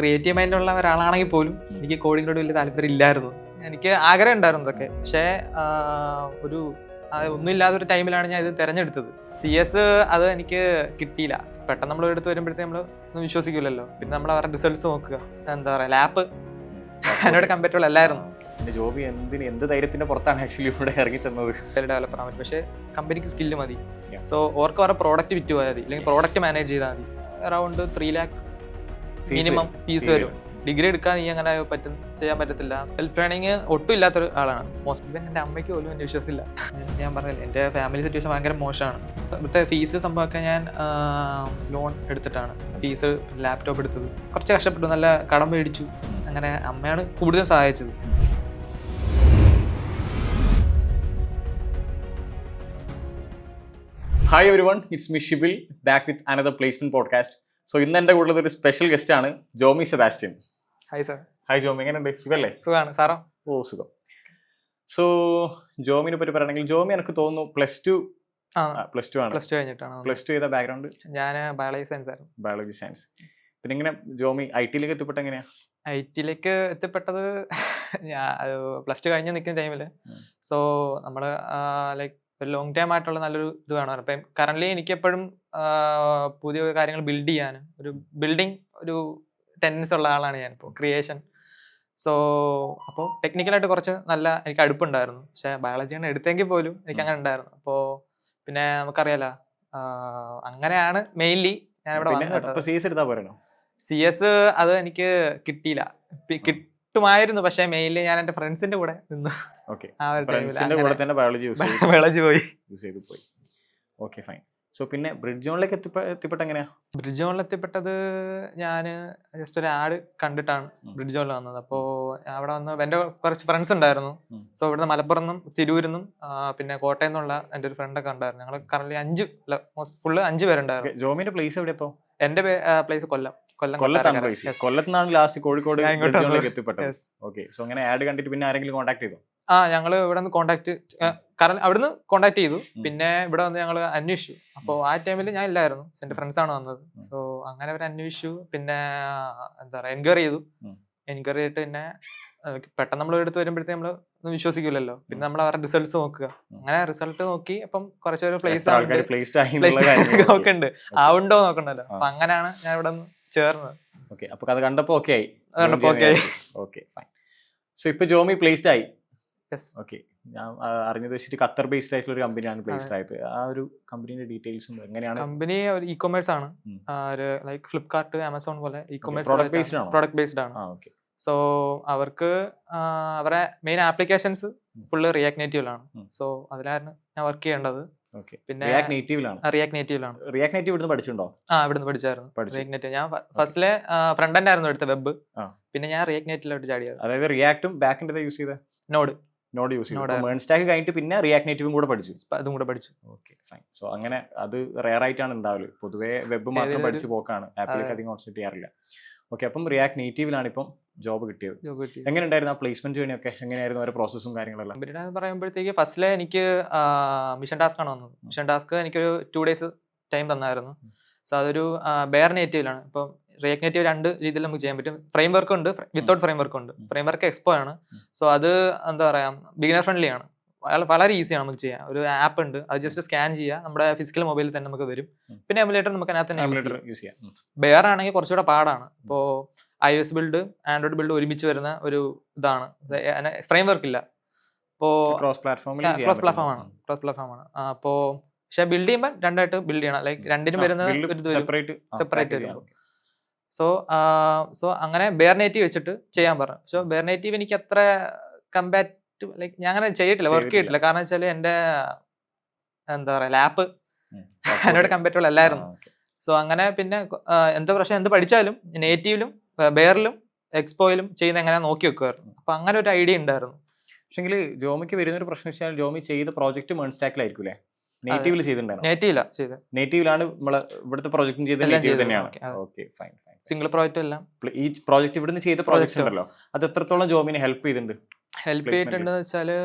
Creative മൈൻഡുള്ള ഒരാളാണെങ്കിൽ പോലും എനിക്ക് കോഡിങ്ങിനോട് വലിയ താല്പര്യം ഇല്ലായിരുന്നു. എനിക്ക് ആഗ്രഹം ഉണ്ടായിരുന്നു ഇതൊക്കെ. പക്ഷേ ഒരു ഒന്നുമില്ലാത്ത ഒരു ടൈമിലാണ് ഞാൻ ഇത് തിരഞ്ഞെടുത്തത്. CS അത് എനിക്ക് കിട്ടിയില്ല. പെട്ടെന്ന് നമ്മൾ എടുത്ത് വരുമ്പോഴത്തേക്ക് നമ്മൾ ഒന്നും വിശ്വസിക്കില്ലല്ലോ. പിന്നെ നമ്മൾ അവരുടെ റിസൾട്ട്സ് നോക്കുക, എന്താ പറയുക, ലാപ്പ് അതിനോട് കമ്പാറ്റബിൾ അല്ലായിരുന്നു. ജോബി എന്ത് ധൈര്യത്തിന്റെ പുറത്താണ് ആക്ച്വലി ഇവിടെ ഇറങ്ങി ചെന്നത്? ഡെവലപ്പർ ആവാൻ പറ്റും, പക്ഷേ കമ്പനിക്ക് സ്കില്ല് മതി. സോ ഓർക്ക് അവരുടെ പ്രോഡക്റ്റ് വിറ്റ് പോയാൽ മതി, അല്ലെങ്കിൽ പ്രോഡക്റ്റ് മാനേജ് ചെയ്താൽ മതി. അറൗണ്ട് 3 lakh മിനിമം ഫീസ് വരും. ഡിഗ്രി എടുക്കാൻ നീ അങ്ങനെ ചെയ്യാൻ പറ്റത്തില്ല. സെൽഫ് ട്രെയിനിങ് ഒട്ടും ഇല്ലാത്തൊരു ആളാണ്. മോസ്റ്റ് ഇവൻ എൻ്റെ അമ്മയ്ക്ക് പോലും എൻ്റെ വിശ്വാസമില്ല. ഞാൻ പറഞ്ഞില്ല, എൻ്റെ ഫാമിലി സിറ്റുവേഷൻ ഭയങ്കര മോശമാണ്. ഇവിടുത്തെ ഫീസ് സംഭവമൊക്കെ ഞാൻ ലോൺ എടുത്തിട്ടാണ് ഫീസ്, ലാപ്ടോപ്പ് എടുത്തത്. കുറച്ച് കഷ്ടപ്പെട്ടു, നല്ല കടം മേടിച്ചു. അങ്ങനെ അമ്മയാണ് കൂടുതൽ സഹായിച്ചത്. Hi everyone, it's me Shibil, back with another placement podcast. So ഇന്ന് എൻ്റെ കൂടുതൽ ഒരു സ്പെഷ്യൽ ഗസ്റ്റ് ആണ് Jomy Sebastian. Hi sir. Hi Jomy, എങ്ങനെയുണ്ട്? സുഖല്ലേ? സുഖമാണ് സാറോ? ഓ സുഖം. സോ ജോമിനെ പറ്റി പറയുകയാണെങ്കിൽ, ജോമി എനിക്ക് തോന്നുന്നു പ്ലസ് ടു ആണ്. പ്ലസ് ടു കഴിഞ്ഞിട്ടാണ്. പ്ലസ് ടു ചെയ്ത ബാക്ക്ഗ്രൗണ്ട്? ഞാൻ ബയോളജി സയൻസ് ആയിരുന്നു. Biology science. പിന്നെ ഇങ്ങനെ ജോമി IT ലേക്ക് എത്തിപ്പെട്ട എങ്ങനെയാ? IT ലേക്ക് എത്തിപ്പെട്ടത് ഞാൻ പ്ലസ് ടു കഴിഞ്ഞ് നിൽക്കുന്ന ടൈമിൽ. സോ നമ്മൾ ലൈക്ക് ഒരു ലോങ് ടൈം ആയിട്ടുള്ള നല്ലൊരു ഇത് വേണം. അപ്പം കറൻ്റ്ലി എനിക്കെപ്പോഴും പുതിയ കാര്യങ്ങൾ ബിൽഡ് ചെയ്യാൻ, ഒരു ബിൽഡിങ് ഒരു ടെൻഡൻസി ഉള്ള ആളാണ് ഞാൻ. ഇപ്പോൾ ക്രിയേഷൻ. സോ അപ്പോൾ ടെക്നിക്കലായിട്ട് കുറച്ച് നല്ല എനിക്ക് അടുപ്പുണ്ടായിരുന്നു. പക്ഷേ ബയോളജിയാണ് എടുത്തെങ്കിൽ പോലും എനിക്ക് അങ്ങനെ ഉണ്ടായിരുന്നു. അപ്പോൾ പിന്നെ നമുക്കറിയാലോ, അങ്ങനെയാണ് മെയിൻലി ഞാൻ ഇവിടെ വന്നത്. CS അത് എനിക്ക് കിട്ടിയില്ല. കിട്ടുമായിരുന്നു, പക്ഷേ മെയിൻലി ഞാൻ എൻ്റെ ഫ്രണ്ട്സിന്റെ കൂടെ നിന്ന് ബയോളജി പോയി. Okay fine. സോ പിന്നെ ബ്രിഡ്ജ് സോണിലേക്ക് എത്തിപ്പെട്ട എങ്ങനെയാ? ബ്രിഡ്ജ് സോണിൽ എത്തിപ്പെട്ടത് ഞാൻ ജസ്റ്റ് ഒരു ആഡ് കണ്ടിട്ടാണ് ബ്രിഡ്ജ് സോണിൽ വന്നത്. അപ്പോൾ അവിടെ വന്ന് എൻ്റെ കുറച്ച് ഫ്രണ്ട്സ് ഉണ്ടായിരുന്നു. സോ ഇവിടുന്ന് മലപ്പുറം, തിരൂരിന്നും പിന്നെ കോട്ടയം നിന്നുള്ള എൻ്റെ ഒരു ഫ്രണ്ടൊക്കെ ഉണ്ടായിരുന്നു. ഞങ്ങൾ കറന്റ് ഫുള്ള് 5 പേരുണ്ടായിരുന്നു. ജോമിന്റെ പ്ലേസ് എവിടെ? ഇപ്പോൾ എൻ്റെ പ്ലേസ് കൊല്ലം. കൊല്ലത്താണ് ലാസ്റ്റ് കോഴിക്കോട് എത്തിപ്പെട്ടത്. ഓക്കെ. സോ അങ്ങനെ ആഡ് കണ്ടിട്ട് പിന്നെ ആരെങ്കിലും കോൺടാക്ട് ചെയ്തോ? ഞങ്ങൾ ഇവിടെ നിന്ന് കോൺടാക്ട്, കാരണം അവിടുന്ന് കോൺടാക്ട് ചെയ്തു. പിന്നെ ഇവിടെ വന്ന് ഞങ്ങൾ അന്വേഷിച്ചു. അപ്പോൾ ആ ടൈമിൽ ഞാൻ ഇല്ലായിരുന്നു, എൻ്റെ ഫ്രണ്ട്സ് ആണ് വന്നത്. സോ അങ്ങനെ അവർ അന്വേഷിച്ചു. പിന്നെ എന്താ പറയുക, എൻക്വയറി ചെയ്തു. എൻക്വയറി ചെയ്തിട്ട് പിന്നെ പെട്ടെന്ന് നമ്മൾ എടുത്ത് വരുമ്പോഴത്തേക്ക് നമ്മൾ ഒന്നും വിശ്വസിക്കില്ലല്ലോ. പിന്നെ നമ്മൾ അവരുടെ റിസൾട്ട്സ് നോക്കുക. അങ്ങനെ റിസൾട്ട് നോക്കി അപ്പം കുറച്ചൊരു ഒക്കെ ഉണ്ട്, ആവുണ്ടോ നോക്കണ്ടല്ലോ. അപ്പൊ അങ്ങനെയാണ് ഞാൻ ഇവിടെ നിന്ന് ചേർന്നത്. ഓക്കെ. അപ്പൊ അത് കണ്ടപ്പോ ഓക്കെ ആയി. Okay fine. സോ ഇപ്പൊ ജോമി പ്ലേസ്ഡ് ആയി. ഓക്കെ. ഞാൻ അറിഞ്ഞത് വെച്ചിട്ട് ഖത്തർ ബേസ്ഡ് ആയിട്ടുള്ള ഒരു കമ്പനിയാണ് പ്ലേസ്ഡ് ആയത്. ആ ഒരു കമ്പനിയുടെ ഡീറ്റെയിൽസും എങ്ങനെയാണ്? കമ്പനി ഒരു ഇ-കൊമേഴ്സ് ആണ്. ലൈക്ക് ഫ്ലിപ്കാർട്ട്, ആമസോൺ പോലെ ഇ-കൊമേഴ്സ് പ്രോഡക്റ്റ് ബേസ്ഡ് ആണ്. സോ അവർക്ക് അവരുടെ മെയിൻ ആപ്ലിക്കേഷൻസ് ഫുള്ള് റിയാക്ട് നേറ്റീവിലാണ്. സോ അതിലായിരുന്നു ഞാൻ വർക്ക് ചെയ്യേണ്ടത്. പിന്നെ റിയാക്ട് നേറ്റീവിലാണ്. റിയാക്ട് നേറ്റീവ് ഇവിടുന്ന് പഠിച്ചിട്ടുണ്ടോ? ഇവിടുന്ന് പഠിച്ചായിരുന്നു റിയാക്ട് നേറ്റീവ്. ഞാൻ ഫസ്റ്റിലെ ഫ്രണ്ട് എൻഡ് ആയിരുന്നു എടുത്ത വെബ്. പിന്നെ ഞാൻ റിയാക്ട് നേറ്റീവിലോട്ട് ചാടിയത്. അതായത് റിയാക്ടും ബാക്ക് എൻഡ് യൂസ് ചെയ്ത നോഡ് യൂസ് ചെയ്തു. മേൺ സ്റ്റാക്ക് കഴിഞ്ഞിട്ട് പിന്നെ റിയാക്ട് നേറ്റീവും കൂടെ പഠിച്ചു. അതും കൂടെ പഠിച്ചു. Okay fine. സോ അങ്ങനെ അത് റെയർ ആയിട്ടാണ് ഉണ്ടാവല്. പൊതുവേ വെബ് മാത്രം പഠിച്ചു പോക്കാണ്, ആപ്പിലേക്ക് അധികം കോൺസെൻട്രേറ്റ് ചെയ്യാറില്ല. ഓക്കെ. അപ്പം റിയാക്ട് നേറ്റീവിലാണ് ഇപ്പം ജോബ് കിട്ടിയത്. എങ്ങനെ ഉണ്ടായിരുന്നു ആ പ്ലേസ്മെന്റ് ജേർണി ഒക്കെ? എങ്ങനെയായിരുന്നു അവരുടെ പ്രോസസ്സും കാര്യങ്ങളെല്ലാം? പറയുമ്പോഴത്തേക്ക് ഫസ്റ്റിലെ എനിക്ക് മിഷൻ ടാസ്ക് ആണ് വന്നത്. മിഷൻ ടാസ്ക് എനിക്കൊരു 2 days ടൈം തന്നായിരുന്നു. സോ അതൊരു ബെയർ നേറ്റീവിലാണ്. ഇപ്പം റിയാക്ട് നേറ്റീവ് 2 രീതിയിൽ നമുക്ക് ചെയ്യാൻ പറ്റും. ഫ്രെയിം വർക്ക് ഉണ്ട്, വിത്തൗട്ട് ഫ്രെയിം വർക്ക് ഉണ്ട്. ഫ്രെയിം വർക്ക് എക്സ്പോ ആണ്. സോ അത് എന്താ പറയാ, ബിഗിനർ ഫ്രണ്ട്ലി ആണ്. വളരെ ഈസിയാണ് നമുക്ക് ചെയ്യാൻ. ഒരു ആപ്പ് ഉണ്ട്, അത് ജസ്റ്റ് സ്കാൻ ചെയ്യുക, നമ്മുടെ ഫിസിക്കൽ മൊബൈലിൽ തന്നെ നമുക്ക് വരും. പിന്നെ എമുലേറ്റർ നമുക്ക് അതിനകത്ത് തന്നെ യൂസ് ചെയ്യാം. ബെയർ ആണെങ്കിൽ കുറച്ചുകൂടെ പാടാണ്. ഇപ്പോൾ iOS ബിൽഡ്, ആൻഡ്രോയിഡ് ബിൽഡ് ഒരുമിച്ച് വരുന്ന ഒരു ഇതാണ്. ഫ്രെയിം വർക്ക് ഇല്ല. അപ്പോൾ ക്രോസ് പ്ലാറ്റ്ഫോം ആണ്. അപ്പോൾ പക്ഷെ ബിൽഡ് ചെയ്യുമ്പോൾ രണ്ടായിട്ട് ബിൽഡ് ചെയ്യണം. ലൈക്ക് രണ്ടിനും വരുന്ന ഒരു സെപ്പറേറ്റ് വരും. സോ അങ്ങനെ ബെയർ നേറ്റീവ് വെച്ചിട്ട് ചെയ്യാൻ പറഞ്ഞു. സോ ബെയർ നേറ്റീവ് എനിക്ക് അത്ര ലൈക്ക് ഞാൻ അങ്ങനെ ചെയ്തിട്ടില്ല, വർക്ക് ചെയ്തിട്ടില്ല. കാരണം വെച്ചാൽ എൻ്റെ എന്താ പറയുക, ലാപ്പ് അതിനോട് കമ്പാറ്റബിൾ അല്ലായിരുന്നു. സോ അങ്ങനെ പിന്നെ എന്താ പ്രശ്നം, എന്ത് പഠിച്ചാലും നേറ്റീവിലും ബെയറിലും എക്സ്പോയിലും ചെയ്യുന്ന എങ്ങനെ നോക്കി വെക്കുമായിരുന്നു. അപ്പൊ അങ്ങനെ ഒരു ഐഡിയ ഉണ്ടായിരുന്നു. പക്ഷെങ്കിൽ ജോമിക്ക് വരുന്നൊരു പ്രശ്നം വെച്ചാൽ ജോമി ചെയ്ത പ്രോജക്റ്റ് മേൺ സ്റ്റാക്കിലായിരിക്കും. നേറ്റീവിൽ ചെയ്തിട്ടുണ്ടായിരുന്നു. നേറ്റീവിലാണ് നമ്മളെ ഇവിടുത്തെ പ്രോജക്റ്റും ചെയ്തത് തന്നെയാണ്. Okay fine. സിംഗിൾ പ്രോജക്റ്റ് എല്ലാം ഈ പ്രോജക്റ്റ് ഇവിടുന്ന് ചെയ്ത പ്രോജക്റ്റ് ഉണ്ടല്ലോ, അത് എത്രത്തോളം ജോമിനെ ഹെൽപ്പ് ചെയ്തിട്ടുണ്ട്? ചെയ്തിട്ടുണ്ടെന്ന് വെച്ചാല്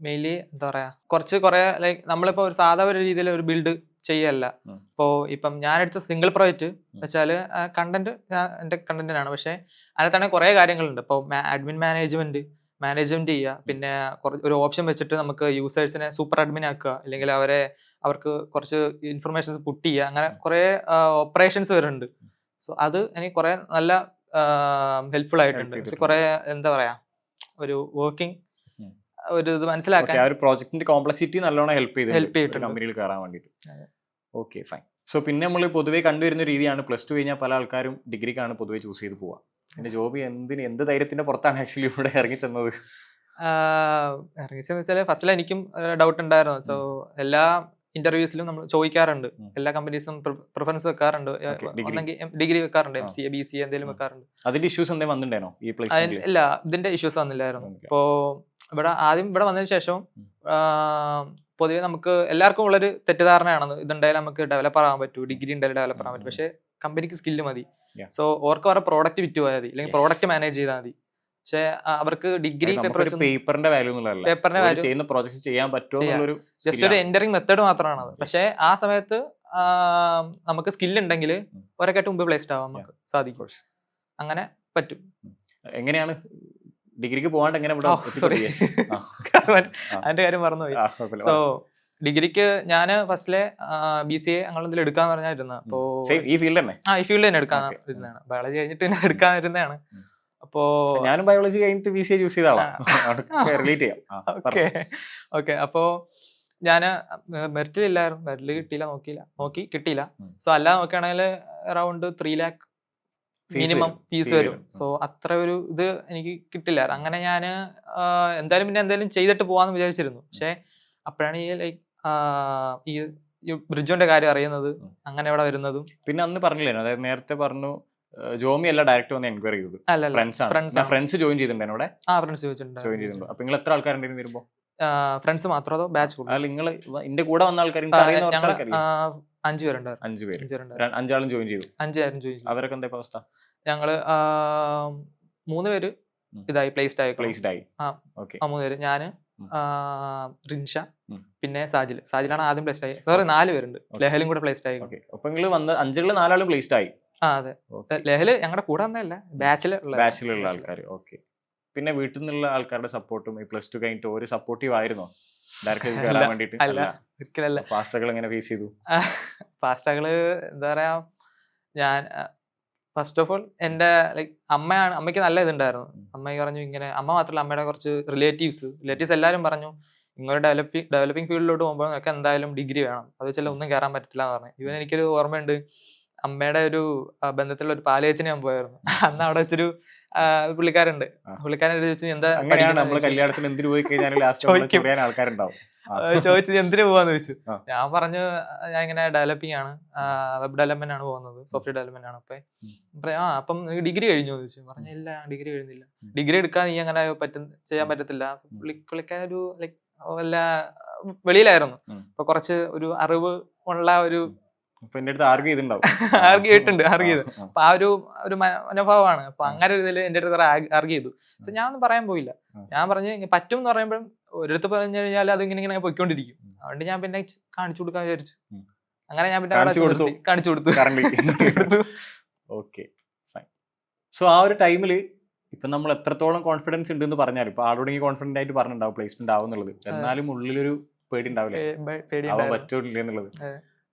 മെയിൻലി എന്താ പറയാ, കുറെ ലൈക്ക് നമ്മളിപ്പോ ഒരു സാധാ ഒരു രീതിയിൽ ഒരു ബിൽഡ് ചെയ്യല്ല. ഇപ്പോ ഇപ്പം ഞാൻ എടുത്ത സിംഗിൾ പ്രോജക്റ്റ് വെച്ചാല് കണ്ടന്റ് എന്റെ കണ്ടന്റിനാണ്. പക്ഷെ അതിനകത്താണെങ്കിൽ കുറെ കാര്യങ്ങളുണ്ട്. ഇപ്പൊ അഡ്മിൻ മാനേജ്മെന്റ് ചെയ്യുക, പിന്നെ ഒരു ഓപ്ഷൻ വെച്ചിട്ട് നമുക്ക് യൂസേഴ്സിനെ സൂപ്പർ അഡ്മിൻ ആക്കുക, അല്ലെങ്കിൽ അവർക്ക് കുറച്ച് ഇൻഫർമേഷൻസ് പുട്ട് ചെയ്യുക, അങ്ങനെ കുറെ ഓപ്പറേഷൻസ് വരുന്നുണ്ട്. സോ അത് എനിക്ക് കുറെ നല്ല ഹെൽപ്ഫുൾ ആയിട്ടുണ്ട്. കുറെ എന്താ പറയാ, ഒരു വർക്കിംഗ് ഒരു ഇത് മനസ്സിലാക്കാൻ പ്രോജക്റ്റിന്റെ കോംപ്ലക്സിറ്റി നല്ലോണം ഹെൽപ്പ് ചെയ്തിട്ടുണ്ട് കമ്പനിയിൽ കയറാൻ വേണ്ടിയിട്ട്. Okay, fine. സോ പിന്നെ നമ്മൾ പൊതുവെ കണ്ടുവരുന്ന രീതിയാണ് പ്ലസ് ടു കഴിഞ്ഞാൽ പല ആൾക്കാരും ഡിഗ്രിക്കാണ് പൊതുവെ ചൂസ് ചെയ്ത് പോവുക. എന്റെ ജോബ് എന്ത് ധൈര്യത്തിന്റെ പുറത്താണ് ആക്ച്വലി ഇവിടെ ഇറങ്ങി ചെന്നത്? ഇറങ്ങിച്ചെന്ന് വെച്ചാൽ ഫസ്റ്റിൽ എനിക്കും ഡൗട്ട് ഉണ്ടായിരുന്നു. സോ എല്ലാ ഇന്റർവ്യൂസിലും നമ്മൾ ചോദിക്കാറുണ്ട്, എല്ലാ കമ്പനീസും പ്രിഫറൻസ് വെക്കാറുണ്ട്, ഡിഗ്രി വെക്കാറുണ്ട്, MCA BCA എന്തെങ്കിലും വെക്കാറുണ്ട്. അതിന്റെ ഇഷ്യൂസ് എന്തെങ്കിലും വന്നിട്ടുണ്ടായിരുന്നോ ഈ പ്ലേസ്മെന്റിൽ? ഇല്ല, ഇതിന്റെ ഇഷ്യൂസ് വന്നില്ലായിരുന്നു. ഇപ്പോ ഇവിടെ വന്നതിന് ശേഷം പൊതുവെ നമുക്ക് എല്ലാവർക്കും ഉള്ളൊരു തെറ്റിദ്ധാരണയാണെന്ന്, ഇതുണ്ടായാലും നമുക്ക് ഡെവലപ്പർ ആവാൻ പറ്റൂ, ഡിഗ്രി ഉണ്ടായാലും ഡെവലപ്പർ ആവാൻ പറ്റും. പക്ഷേ കമ്പനിക്ക് സ്കില്ല് മതി. സോ ഓർക്ക് അവരുടെ പ്രോഡക്റ്റ് വിറ്റ് പോയാൽ മതി, അല്ലെങ്കിൽ പ്രോഡക്റ്റ് മാനേജ് ചെയ്താൽ മതി. പക്ഷെ അവർക്ക് ഡിഗ്രി പേപ്പറിന്റെ വാല്യൂ ചെയ്യുന്ന പ്രോജക്റ്റ് ചെയ്യാൻ പറ്റുമോ, ജസ്റ്റ് ഒരു എൻറ്ററിംഗ് മെത്തേഡ് മാത്രമാണ് അത്. പക്ഷെ ആ സമയത്ത് നമുക്ക് സ്കില്ല് ഉണ്ടെങ്കിൽ ഒരൊക്കെയായിട്ട് മുമ്പ് പ്ലേസ്ഡ് ആവാൻ നമുക്ക് സാധിക്കും. അങ്ങനെ പറ്റും. എങ്ങനെയാണ് ഡിഗ്രിക്ക് പോകാണ്ട് എങ്ങനെ അതിന്റെ കാര്യം മറന്നുപോയി. സോ ഡിഗ്രിക്ക് ഞാൻ ഫസ്റ്റിലെ BCA അങ്ങനെ എടുക്കാൻ പറഞ്ഞായിരുന്നു. അപ്പോ ഈ ഫീൽഡ് തന്നെ എടുക്കാൻ ഇരുന്നതാണ്. ബയോളജി കഴിഞ്ഞിട്ട് പിന്നെ എടുക്കാൻ ഇരുന്നതാണ്. അപ്പോ ഞാനും ബയോളജി കഴിഞ്ഞിട്ട് BCA ചൂസ് ചെയ്ത ഓക്കെ. അപ്പോ ഞാന് മെറിറ്റിലില്ലായിരുന്നു, മെറിറ്റിൽ കിട്ടിയില്ല. സോ അല്ലാതെ നോക്കുകയാണെങ്കിൽ അറൗണ്ട് 3 lakh മിനിമം ഫീസ് വരും. സോ അത്ര ഒരു ഇത് എനിക്ക് കിട്ടില്ല. അങ്ങനെ ഞാൻ എന്തായാലും ചെയ്തിട്ട് പോവാന്ന് വിചാരിച്ചിരുന്നു. പക്ഷെ അപ്പോഴാണ് ഈ ബ്രിഡ്ജോന്റെ കാര്യം അറിയുന്നത്, അങ്ങനെ ഇവിടെ വരുന്നതും. പിന്നെ അന്ന് പറഞ്ഞില്ലേ, അതായത് നേരത്തെ പറഞ്ഞു ജോമി അല്ല ഡയറക്റ്റ് വന്ന് എൻക്വയറി ചെയ്തത്, ഫ്രണ്ട്സ് ജോയിൻ ചെയ്തിട്ടുണ്ടോ? ഫ്രണ്ട്സ് ജോയിൻ ചെയ്തിട്ടുണ്ട്. അപ്പൊ നിങ്ങൾ എത്ര ആൾക്കാരുണ്ടായിരുന്നു വരുമ്പോ? ഫ്രണ്ട്സ് മാത്രമോ അതോ ബാച്ച്? നിങ്ങൾ എന്റെ കൂടെ വന്ന ആൾക്കാർ 5 പേരുണ്ട്. 5 ജോയിൻ ചെയ്തു. 5 പേരും ജോയിൻ ചെയ്തു. അവരൊക്കെ എന്താ അവസ്ഥ? ഞങ്ങള് 3 പേര് ഇതായി പ്ലേസ്ഡ് ആയി. 3 പേര്, ഞാന്, റിൻഷ, പിന്നെ സാജിലാണ് ആദ്യം പ്ലേസ്ഡ് ആയി. സോറി, 4 പേരുണ്ട്. ലഹലും കൂടെ പ്ലേസ്ഡ് ആയി. അപ്പൊ നിങ്ങൾ വന്ന 5 4 പ്ലേസ്ഡ് ആയി. അതെ, ലഹല് ഞങ്ങളുടെ കൂടെ വന്നതല്ല, ബാച്ചിലുള്ള ആൾക്കാർ. ഓക്കെ. പിന്നെ വീട്ടിൽ നിന്നുള്ള ആൾക്കാരുടെ സപ്പോർട്ടും ഈ പ്ലസ് ടു കഴിഞ്ഞിട്ട് ഒരു സപ്പോർട്ടീവ് ആയിരുന്നോ ഡയറക്റ്റ് കയറാൻ വേണ്ടിട്ട്? ഒരിക്കലല്ല. ഫാസ്റ്റുകൾ എങ്ങനെ ഫേസ് ചെയ്തു? ഫാസ്റ്റുകള് എന്താ പറയാ, ഞാൻ ഫസ്റ്റ് ഓഫ് ഓൾ എന്റെ അമ്മയ്ക്ക് നല്ല ഇതുണ്ടായിരുന്നു. അമ്മയ്ക്ക് പറഞ്ഞു ഇങ്ങനെ, അമ്മ മാത്രമല്ല അമ്മയുടെ കുറച്ച് റിലേറ്റീവ്സ് എല്ലാവരും പറഞ്ഞു, ഇങ്ങനെ ഡെവലപ്പിംഗ് ഫീൽഡിലോട്ട് പോകുമ്പോൾ നിനക്ക് എന്തായാലും ഡിഗ്രി വേണം, അത് വെച്ചാൽ ഒന്നും കയറാൻ പറ്റില്ല എന്ന് പറഞ്ഞു. ഇവൻ എനിക്കൊരു ഓർമ്മയുണ്ട്, അമ്മയുടെ ഒരു ബന്ധത്തിലുള്ള ഒരു പാലയച്ചിന് ഞാൻ പോയായിരുന്നു. അന്ന് അവിടെ വെച്ചൊരു പുള്ളിക്കാരുണ്ട്. പുള്ളിക്കാരൻ ചോദിച്ചു എന്താ ചോദിച്ചത് എന്തിനു പോവാന്ന് ചോദിച്ചു. ഞാൻ പറഞ്ഞു ഞാൻ ഇങ്ങനെ ഡെവലപ്പിംഗ് ആണ്, വെബ് ഡെവലപ്മെന്റ് ആണ് പോകുന്നത്, സോഫ്റ്റ്വെയർ ഡെവലപ്മെന്റ് ആണ്. അപ്പം ഡിഗ്രി കഴിഞ്ഞു ചോദിച്ചു. പറഞ്ഞു ഇല്ല, ഡിഗ്രി കഴിഞ്ഞില്ല. ഡിഗ്രി എടുക്കാൻ നീ അങ്ങനെ ചെയ്യാൻ പറ്റത്തില്ല. പുള്ളിക്കാരൻ ഒരു വല്ല വെളിയിലായിരുന്നു. അപ്പൊ കുറച്ച് ഒരു അറിവ് ഉള്ള ഒരു ആർഗ്യൂ ചെയ്തിട്ടുണ്ട്. അപ്പൊ ആ ഒരു മനോഭാവമാണ്. അപ്പൊ അങ്ങനെ ഒരു ഇതില് എന്റെ അടുത്ത് കുറെ ആർഗ്യൂ ചെയ്തു. പക്ഷെ ഞാൻ ഒന്നും പറയാൻ പോയില്ല. ഞാൻ പറഞ്ഞു പറ്റും എന്ന് പറയുമ്പോഴും ഒരിടത്ത് പറഞ്ഞു കഴിഞ്ഞാൽ അത് ഇങ്ങനെ പൊയ്ക്കൊണ്ടിരിക്കും. അതുകൊണ്ട് ഞാൻ പിന്നെ കാണിച്ചു കൊടുക്കാൻ വിചാരിച്ചു. അങ്ങനെ ഞാൻ പിന്നെ കാണിച്ചു കൊടുത്തു. Okay, fine. സോ ആ ഒരു ടൈമില് ഇപ്പൊ നമ്മൾ എത്രത്തോളം കോൺഫിഡൻസ് ഉണ്ടെന്ന് പറഞ്ഞാൽ, ഇപ്പൊ ആളോടെങ്കിൽ കോൺഫിഡന്റ് ആയിട്ട് പറഞ്ഞിട്ടുണ്ടാവും പ്ലേസ്മെന്റ് ആവും എന്നുള്ളത്, എന്നാലും ഉള്ളിലൊരു പേടി ഉണ്ടാവില്ലേ പറ്റൂല എന്നുള്ളത്.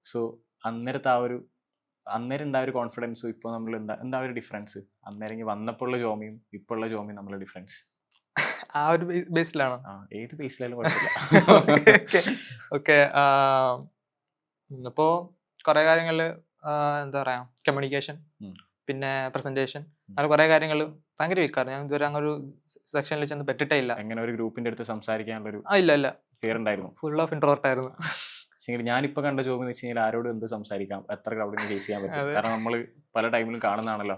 സോ അന്നേരം ഉണ്ടായ ഒരു കോൺഫിഡൻസും ഇപ്പൊ നമ്മൾ എന്താ ഒരു ഡിഫറൻസ്? അന്നേരം വന്നപ്പോൾ ഉള്ള ജോമിയും ഇപ്പോൾ ഉള്ള ജോമിയും നമ്മളുടെ ഡിഫറൻസ് ആ ഒരു ബേസിലാണോ? ഏത് ബേസിലായാലും കുഴപ്പമില്ല. ഓക്കെ. ഇപ്പോ കുറെ കാര്യങ്ങളില് എന്താ പറയാ, കമ്മ്യൂണിക്കേഷൻ, പിന്നെ പ്രസന്റേഷൻ, അങ്ങനെ കുറെ കാര്യങ്ങൾ ഭയങ്കര വീക്കാറ്. ഞാൻ ഇതുവരെ അങ്ങനെ ഒരു സെക്ഷനിൽ ചെന്ന് പെട്ടിട്ടേ ഇല്ല. അങ്ങനെ ഒരു ഗ്രൂപ്പിന്റെ അടുത്ത് സംസാരിക്കാനുള്ള ഇല്ല, ഫിയർ ഉണ്ടായിരുന്നു. ഫുൾ ഓഫ് ഇൻട്രോവേർട്ട് ആയിരുന്നു. ഞാനിപ്പോ കണ്ട ജോബ് എന്ന് വെച്ച് കഴിഞ്ഞാൽ ആരോടും എന്ത് സംസാരിക്കാം, എത്ര ക്രൗഡിനെ ഫേസ് ചെയ്യാൻ പറ്റും. കാരണം നമ്മൾ പല ടൈമിലും കാണുന്നതാണല്ലോ.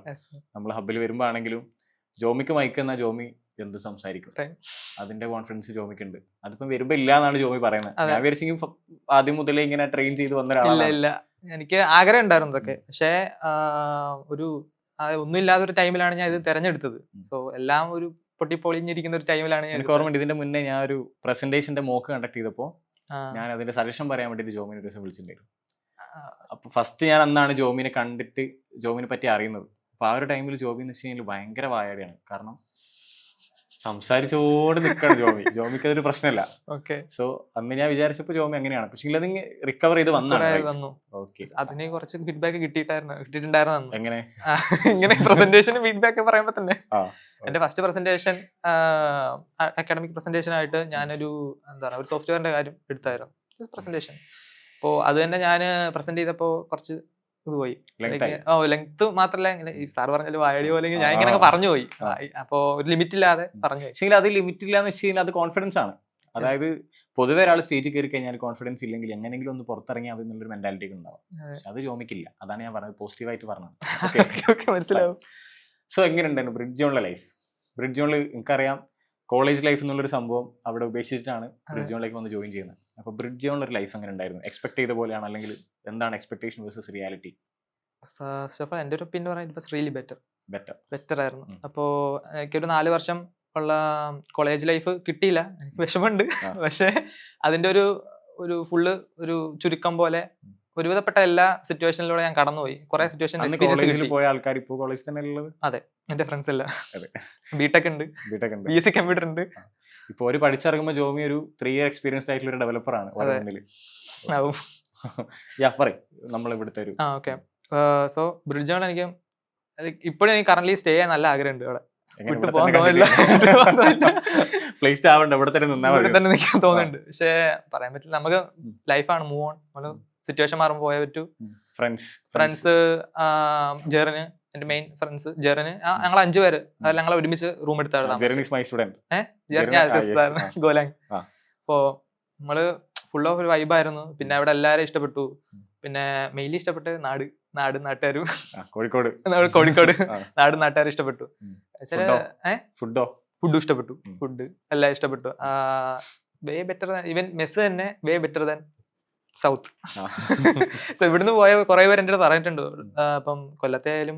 നമ്മൾ ഹബിൽ വരുമ്പോ ആണെങ്കിലും ജോമിക്ക് മയക്കുന്ന ജോമി എന്ത് സംസാരിക്കും, അതിന്റെ കോൺഫിഡൻസ് ജോമിക്ക് ഉണ്ട്. അതിപ്പോ വരുമ്പോ ഇല്ല എന്നാണ് ജോമി പറയുന്നത്. ഞാൻ വിചാരിച്ചെങ്കിൽ ആദ്യം മുതലേ ഇങ്ങനെ ട്രെയിൻ ചെയ്ത് വന്ന ഒരാളല്ല. എനിക്ക് ആഗ്രഹം ഉണ്ടായിരുന്നു ഇതൊക്കെ. പക്ഷേ ഒന്നുമില്ലാത്ത ഒരു ടൈമിലാണ് ഞാൻ ഇത് തെരഞ്ഞെടുത്തത്. സോ എല്ലാം ഒരു പൊട്ടിപ്പൊളിഞ്ഞിരിക്കുന്ന ഒരു ടൈമിലാണ്. എനിക്ക് ഓർമ്മയുണ്ട്, ഇതിന്റെ മുന്നേ ഞാൻ ഒരു പ്രസന്റേഷന്റെ മോക്ക് കണ്ടക്ട് ചെയ്തപ്പോ ഞാൻ അതിന്റെ സജഷൻ പറയാൻ വേണ്ടിട്ട് ജോമിനെ ഒരു ദിവസം വിളിച്ചിട്ടുണ്ടായിരുന്നു. അപ്പൊ ഫസ്റ്റ് ഞാൻ അന്നാണ് ജോമിനെ കണ്ടിട്ട് ജോമിനെ പറ്റി അറിയുന്നത്. അപ്പൊ ആ ഒരു ടൈമിൽ ജോബി എന്ന് വെച്ച് കഴിഞ്ഞാൽ ഭയങ്കര വായാടിയാണ്. കാരണം സംസാരിച്ചോട് നിൽക്കണം ജോമിക്ക് അതൊരു പ്രശ്നമല്ല. ഓക്കെ. സോ അന്ന് ഞാൻ വിചാരിച്ചപ്പോ ജോമി അങ്ങനെയാണ്, പക്ഷെ അത് റിക്കവർ ചെയ്ത് വന്നു. ഓക്കെ. അതിന് കുറച്ച് ഫീഡ്ബാക്ക് കിട്ടിയിട്ടുണ്ടായിരുന്നു. എങ്ങനെ ഇങ്ങനെ പ്രസന്റേഷൻ ഫീഡ്ബാക്ക് പറയുമ്പോ തന്നെ എന്റെ ഫസ്റ്റ് പ്രസന്റേഷൻ അക്കാഡമിക് പ്രസന്റേഷൻ ആയിട്ട് ഞാനൊരു ഒരു സോഫ്റ്റ്വെയറിന്റെ കാര്യം എടുത്തായിരുന്നു പ്രസന്റേഷൻ. അപ്പോ അത് തന്നെ ഞാൻ പ്രസന്റ് ചെയ്തപ്പോ കുറച്ച് ഇത് പോയി. ലെങ്ത് മാത്രല്ല, ഈ സാർ പറഞ്ഞാലും വായടി പോലെ ഞാൻ ഇങ്ങനെ പറഞ്ഞു പോയി. അപ്പോ ഒരു ലിമിറ്റ് ഇല്ലാതെ പറഞ്ഞു പോയി. അത് ലിമിറ്റ് ഇല്ലാന്ന് വെച്ച് കഴിഞ്ഞാൽ അത് കോൺഫിഡൻസ് ആണ്. അതായത് പൊതുവെ ഒരാൾ സ്റ്റേജിൽ കയറി കഴിഞ്ഞാൽ കോൺഫിഡൻസ് ഇല്ലെങ്കിൽ എങ്ങനെയെങ്കിലും ഒന്ന് പുറത്തിറങ്ങി അത് എന്നുള്ളൊരു മെന്റാലിറ്റി ഉണ്ടാവും. അത് ജോമിക്കില്ല. അതാണ് ഞാൻ പറഞ്ഞത്, പോസിറ്റീവായിട്ട് പറഞ്ഞത്. മനസ്സിലാവും. സോ എങ്ങനെയുണ്ടായിരുന്നു ബ്രിഡ്ജ് ഓണിലെ ലൈഫ്? ബ്രിഡ്ജ് ഓണിൽ എനിക്കറിയാം കോളേജ് ലൈഫ് എന്നുള്ളൊരു സംഭവം അവിടെ ഉപേക്ഷിച്ചിട്ടാണ് ബ്രിഡ്ജ് ഓണിലേക്ക് വന്ന് ജോയിൻ ചെയ്യുന്നത്. അപ്പൊ ബ്രിഡ്ജ് ഓണിലൊരു ലൈഫ് എങ്ങനെ ഉണ്ടായിരുന്നു? എക്സ്പെക്ട് ചെയ്ത പോലെയാണ്, അല്ലെങ്കിൽ എന്താണ് expectation versus reality? First of all എന്റെ ഒരു ഒപ്പീനിയൻ പറഞ്ഞാൽ ഇറ്റ് വാസ് റിയലി ബെറ്റർ ആയിരുന്നു. ഉം. അപ്പോ എനിക്കൊരു 4 വർഷം ഉള്ള കോളേജ് ലൈഫ് കിട്ടിയില്ല, എനിക്ക് വിഷമമുണ്ട്. പക്ഷെ അതിന്റെ ഒരു ഫുള്ള് ഒരു ചുരുക്കം പോലെ ഒരുവിധപ്പെട്ട എല്ലാ സിറ്റുവേഷനിലൂടെ ഞാൻ കടന്നുപോയി. കുറെ സിറ്റുവേഷൻ കോളേജിൽ പോയ ആൾക്കാർ ഇപ്പോൾ കോളേജിൽ തന്നെ ഉള്ളത്? അതെ, എന്റെ ഫ്രണ്ട്സ് എല്ലാം അതെ. ബിടെക് ഉണ്ട്, BSc കമ്പ്യൂട്ടർ ഉണ്ട്. ഇപ്പൊ ഒരു പഠിച്ചിറങ്ങുമ്പോൾ ജോമി ഒരു 3 ഇയർ എക്സ്പീരിയൻസ്ഡ് ആയിട്ടുള്ള ഒരു ഡെവലപ്പർ ആണ്. നമ്മൾ ഇവിടുത്തെ ഒരു ഓക്കെ. സോ ബ്രിഡ്ജ് ആണ് എനിക്ക് ഇപ്പോഴും എനിക്ക് കറന്റ് സ്റ്റേ ചെയ്യാൻ നല്ല ആഗ്രഹമുണ്ട്. അവിടെ തന്നെ നിൽക്കാൻ തോന്നുന്നുണ്ട്. പക്ഷെ പറയാൻ പറ്റില്ല, നമുക്ക് ലൈഫാണ്, മൂവ് ഓൺ. നമ്മള് സിറ്റുവേഷൻ മാറുമ്പോൾ പോയേ പറ്റൂ. ഫ്രണ്ട്സ് ജെറിന്, എന്റെ മെയിൻ ഫ്രണ്ട്സ് ജെറിന്, ഞങ്ങൾ 5 പേര് അതെല്ലാം ഞങ്ങൾ ഒരുമിച്ച് റൂം എടുത്തായിരുന്നു. ഗോലാങ്. അപ്പോ നമ്മള് ഫുൾ ഓഫ് ഒരു വൈബായിരുന്നു. പിന്നെ അവിടെ എല്ലാരും ഇഷ്ടപ്പെട്ടു. പിന്നെ മെയിൻലി ഇഷ്ടപ്പെട്ട നാട്ടുകാരും കോഴിക്കോട് നാടും നാട്ടുകാരും ഇഷ്ടപ്പെട്ടു. ഫുഡും ഇഷ്ടപ്പെട്ടു. ഫുഡ് എല്ലാം ഇഷ്ടപ്പെട്ടു. വേ ബെറ്റർ, ഈവൻ മെസ് തന്നെ വേ ബെറ്റർ ദാൻ സൗത്ത്. സോ ഇവിടുന്ന് പോയ കുറെ പേര് എന്റെ അടുത്ത് പറഞ്ഞിട്ടുണ്ട്. ഇപ്പം കൊല്ലത്തെ ആയാലും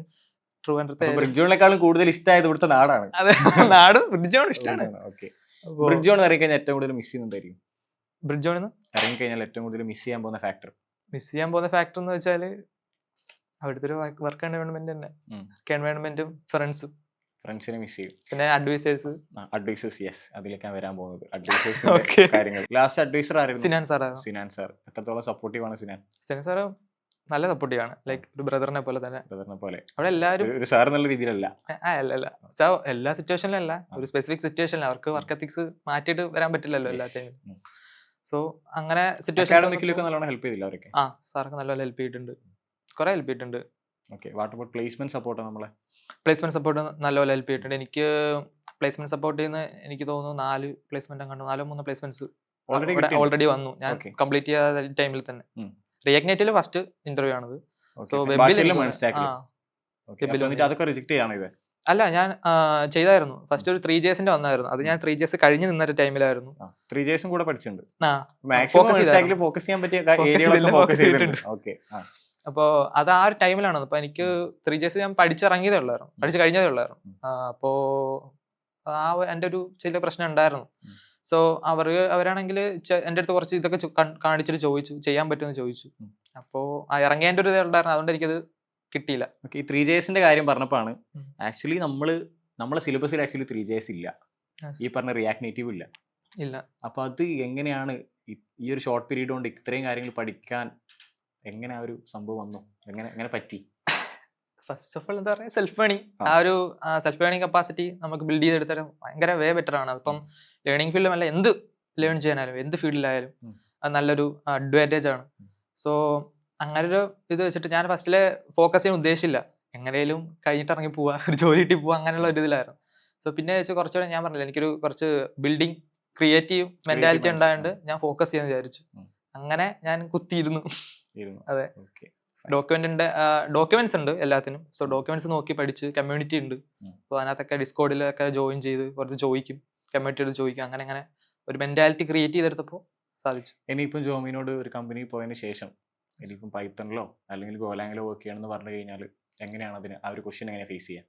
ട്രിവാൻഡ്രത്തെക്കാളും കൂടുതൽ ഇഷ്ടമായത് ഇവിടുത്തെ നാടാണ്. അതെ, നാട് ബ്രിഡ്ജ് ഓൺ ഇഷ്ടമാണ്. ബ്രിഡ്ജ് ഓൺ ഇറങ്ങി കഴിഞ്ഞാൽ ഏറ്റവും കൂടുതൽ മിസ് ചെയ്യുന്നതായിരിക്കും? ബ്രിഡ്ജ് ഓൺ ഇറങ്ങി കഴിഞ്ഞാൽ ഏറ്റവും കൂടുതൽ മിസ് ചെയ്യാൻ പോകുന്ന ഫാക്ടർ എന്ന് വെച്ചാല് അവിടുത്തെ ഒരു വർക്ക് എൻവയോൺമെന്റ് തന്നെ. എൻവയോൺമെന്റും ഫ്രണ്ട്സിനെ മിസ് ചെയ്യും. പിന്നെ അഡ്വൈസേഴ്സ്. യെസ്, അതിലേക്കാണ് വരാൻ പോകുന്നത്. കാര്യങ്ങൾ. ലാസ്റ്റ് അഡ്വൈസർ ആയിരുന്നു സിനാൻ സാർ. എത്രത്തോളം സപ്പോർട്ടീവ് ആണ് സിനാൻ സാർ? നല്ല സപ്പോർട്ടീവ് ആണ്. ലൈക്ക് ഒരു ബ്രദറിനെ പോലെ തന്നെ. അവിടെ എല്ലാവരും ഒരു സാർ എന്നുള്ള രീതിയിലല്ല, എല്ലാ സിറ്റുവേഷനിലും അല്ല, ഒരു സ്പെസിഫിക് സിറ്റുവേഷനിൽ അവർക്ക് വർക്ക് എത്തിക്സ് മാറ്റിയിട്ട് വരാൻ പറ്റില്ലല്ലോ എല്ലാ ടൈമിലും. സോ അങ്ങനെ സിറ്റുവേഷൻ നല്ലോണം ഹെൽപ്പ് ചെയ്തില്ല അവരൊക്കെ? സാർക്ക് നല്ലോണം ഹെൽപ്പ് ചെയ്തിട്ടുണ്ട്, കുറെ ഹെൽപ്പ് ചെയ്തിട്ടുണ്ട്. പ്ലേസ്മെന്റ് സപ്പോർട്ട് നല്ലപോലെ ഹെൽപ്പ് ചെയ്തിട്ടുണ്ട്. എനിക്ക് പ്ലേസ്മെന്റ് സപ്പോർട്ട് ചെയ്യുന്ന എനിക്ക് തോന്നുന്നു 4 പ്ലേസ്മെന്റ് അങ്ങോട്ട് 3 പ്ലേസ്മെന്റ്സ് ഓൾറെഡി വന്നു. ഞാൻ കംപ്ലീറ്റ് ചെയ്ത ടൈമിൽ തന്നെ. റിയാക്ട് നെറ്റില് ഫസ്റ്റ് ഇന്റർവ്യൂ ആണത്. സോ അല്ല, ഞാൻ ചെയ്തായിരുന്നു. ഫസ്റ്റ് ഒരു 3JSന്റെ വന്നായിരുന്നു. അത് ഞാൻ 3JS കഴിഞ്ഞ് നിന്നൊരു ടൈമിലായിരുന്നു. 3JS കൂടെ പഠിച്ചിട്ടുണ്ട്. അപ്പോ അത് ആ ഒരു ടൈമിലാണ്. അപ്പൊ എനിക്ക് 3JS ഞാൻ പഠിച്ചു കഴിഞ്ഞതേ ഉള്ളായിരുന്നു. അപ്പോ എന്റെ ഒരു ചില പ്രശ്നം ഉണ്ടായിരുന്നു. സോ അവരാണെങ്കിൽ എന്റെ അടുത്ത് കുറച്ച് ഇതൊക്കെ കാണിച്ചിട്ട് ചോദിച്ചു, ചെയ്യാൻ പറ്റുമെന്ന് ചോദിച്ചു. അപ്പോ ഇറങ്ങേണ്ട ഒരു ഇതുണ്ടായിരുന്നു, അതുകൊണ്ട് എനിക്കത് കിട്ടിയില്ല. ഈ 3JSന്റെ കാര്യം പറഞ്ഞപ്പോഴാണ് ആക്ച്വലി നമ്മളെ സിലബസിൽ ആക്ച്വലി 3JS ഇല്ല, ഈ പറഞ്ഞ റിയാക്ട് നേറ്റീവ് ഇല്ല. അപ്പൊ അത് എങ്ങനെയാണ് ഈ ഒരു ഷോർട്ട് പീരീഡ് കൊണ്ട് ഇത്രയും കാര്യങ്ങൾ പഠിക്കാൻ എങ്ങനെ ആ ഒരു സംഭവം വന്നു? എങ്ങനെ പറ്റി? ഫസ്റ്റ് ഓഫ് ഓൾ എന്താ പറയുക, സെൽഫ് ലേണിംഗ് കപ്പാസിറ്റി നമുക്ക് ബിൽഡ് ചെയ്തെടുത്താൽ ഭയങ്കര വേ ബെറ്റർ ആണ്. അപ്പം ലേണിംഗ് ഫീൽഡും അല്ല, എന്ത് ലേൺ ചെയ്യാനായാലും എന്ത് ഫീൽഡിലായാലും അത് നല്ലൊരു അഡ്വാൻറ്റേജ് ആണ്. സോ അങ്ങനെ ഒരു ഇത് വെച്ചിട്ട് ഞാൻ ഫസ്റ്റിലെ ഫോക്കസ് ചെയ്യാൻ ഉദ്ദേശിച്ചില്ല. എങ്ങനെയും കഴിഞ്ഞിട്ട് ഇറങ്ങി പോവാ, ഒരു ജോലി കിട്ടി പോവാ, അങ്ങനെയുള്ള ഒരു ഇതിലായിരുന്നു. സോ പിന്നെ വെച്ച് കുറച്ചുകൂടെ ഞാൻ പറഞ്ഞില്ല, എനിക്കൊരു കുറച്ച് ബിൽഡിംഗ് ക്രിയേറ്റീവ് മെന്റാലിറ്റി ഉണ്ടായതുകൊണ്ട് ഞാൻ ഫോക്കസ് ചെയ്യാൻ വിചാരിച്ചു. അങ്ങനെ ഞാൻ കുത്തിയിരുന്നു. അതെ, ഡോക്യുമെന്റ്സ് ഉണ്ട് എല്ലാത്തിനും. സോ ഡോക്യുമെന്റ്സ് നോക്കി പഠിച്ച്, കമ്മ്യൂണിറ്റി ഉണ്ട്. സോ അതിനകത്തൊക്കെ ഡിസ്കോഡിലൊക്കെ ജോയിൻ ചെയ്ത് കുറച്ച് ചോദിക്കും, കമ്മ്യൂണിറ്റിയോട് ചോദിക്കും. അങ്ങനെ ഒരു മെന്റാലിറ്റി ക്രിയേറ്റ് ചെയ്തെടുത്തപ്പോൾ സാധിച്ചു. ഇനിയിപ്പം ജോമിനോട് ഒരു കമ്പനി പോയതിനു ശേഷം ഇനിയിപ്പം പൈത്തണിലോ അല്ലെങ്കിൽ ഗോലാങ്ങിലോ വർക്ക് ചെയ്യണമെന്ന് പറഞ്ഞു കഴിഞ്ഞാൽ എങ്ങനെയാണ് അതിന് ആ ഒരു ക്വസ്റ്റ്യൻ എങ്ങനെ ഫേസ് ചെയ്യാം?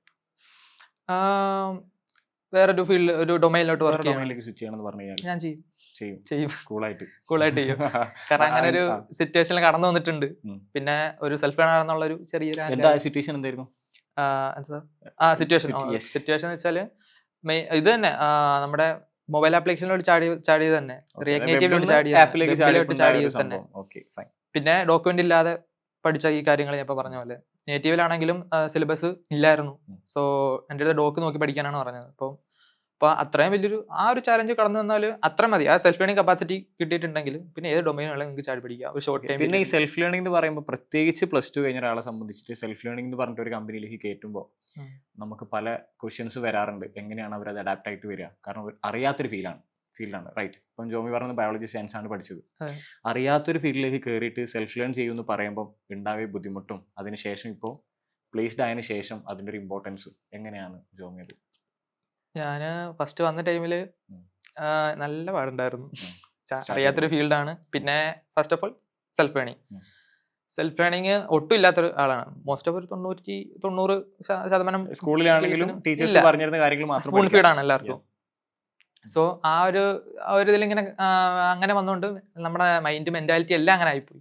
വേറൊരു ഫീൽഡ് ഒരു ഡൊമൈനിലോട്ട് വർക്ക് ചെയ്യാൻ ഡൊമൈനിലേക്ക് സ്വിച്ച് ചെയ്യണമെന്ന് പറഞ്ഞു കഴിഞ്ഞാൽ ഞാൻ ചെയ്യും ചെയ്യും കൂളായിട്ട് ചെയ്യും. കാരണം അങ്ങനെ ഒരു സിറ്റുവേഷനിൽ കടന്നു വന്നിട്ടുണ്ട്. പിന്നെ ഒരു സെൽഫ് ലേണർ എന്നുള്ള ഒരു ചെറിയൊരു സിറ്റുവേഷൻ എന്തായിരുന്നു? സിറ്റുവേഷൻ എന്ന് വെച്ചാല് ഇത് തന്നെ നമ്മുടെ മൊബൈൽ ആപ്ലിക്കേഷനിലോട്ട് ചാടിയത് തന്നെ, റിയാക്ട് നേറ്റീവിലോട്ട് ചാടിയത് തന്നെ. പിന്നെ ഡോക്യുമെന്റ് ഇല്ലാതെ പഠിച്ച ഈ കാര്യങ്ങൾ ഞാൻ ഇപ്പൊ പറഞ്ഞ പോലെ നേറ്റീവിലാണെങ്കിലും സിലബസ് ഇല്ലായിരുന്നു. സോ എൻ്റെ അടുത്ത് ഡോക്ക് നോക്കി പഠിക്കാനാണ് പറഞ്ഞത്. അപ്പൊ അത്രയും വലിയൊരു ആ ഒരു ചാലഞ്ച് കടന്നു വന്നാൽ അത്ര മതി. ആ സെൽഫ് ലേണിംഗ് കപ്പാസിറ്റി കിട്ടിയിട്ടുണ്ടെങ്കിൽ പിന്നെ ഏത് ഡൊമൈനുകളും നിങ്ങൾക്ക് ചാടി പഠിക്കാം ഒരു ഷോർട്ട് ടൈം. പിന്നെ ഈ സെൽഫ് ലേണിംഗ് എന്ന് പറയുമ്പോൾ പ്രത്യേകിച്ച് +2 കഴിഞ്ഞ ഒരാളെ സംബന്ധിച്ചിട്ട് സെൽഫ് ലേണിംഗ് എന്ന് പറഞ്ഞിട്ട് ഒരു കമ്പനിയിലേക്ക് കയറ്റുമ്പോൾ നമുക്ക് പല ക്വസ്റ്റ്യൻസ് വരാറുണ്ട്. എങ്ങനെയാണ് അവർ അത് അഡാപ്റ്റ് ആയിട്ട് വരിക? കാരണം അറിയാത്തൊരു ഫീൽഡാണ് റൈറ്റ്. ഇപ്പം ജോമി പറഞ്ഞത് ബയോളജി സയൻസ് ആണ് പഠിച്ചത്. അറിയാത്തൊരു ഫീൽഡിലേക്ക് കയറിയിട്ട് സെൽഫ് ലേൺ ചെയ്യുമെന്ന് പറയുമ്പോൾ ഉണ്ടാവിയ ബുദ്ധിമുട്ടും അതിനുശേഷം ഇപ്പോൾ പ്ലേസ്ഡ് ആയതിനു ശേഷം അതിൻ്റെ ഒരു ഇമ്പോർട്ടൻസ് എങ്ങനെയാണ് ജോമി അത്? ഞാൻ ഫസ്റ്റ് വന്ന ടൈമിൽ നല്ല പാടുണ്ടായിരുന്നു. അറിയാത്തൊരു ഫീൽഡാണ്. പിന്നെ first of all self learning ഒട്ടും ഇല്ലാത്തൊരു ആളാണ്. മോസ്റ്റ് ഓഫ് ഒരു 90% സ്കൂളിലാണെങ്കിലും ടീച്ചേഴ്സ് പറഞ്ഞിരുന്ന കാര്യങ്ങൾ മാത്രം സ്പൂൺ ഫീഡാണ് എല്ലാവർക്കും. സോ ആ ഒരു ഇതിലിങ്ങനെ അങ്ങനെ വന്നുകൊണ്ട് നമ്മുടെ മൈൻഡ് മെന്റാലിറ്റി എല്ലാം അങ്ങനെ ആയിപ്പോയി.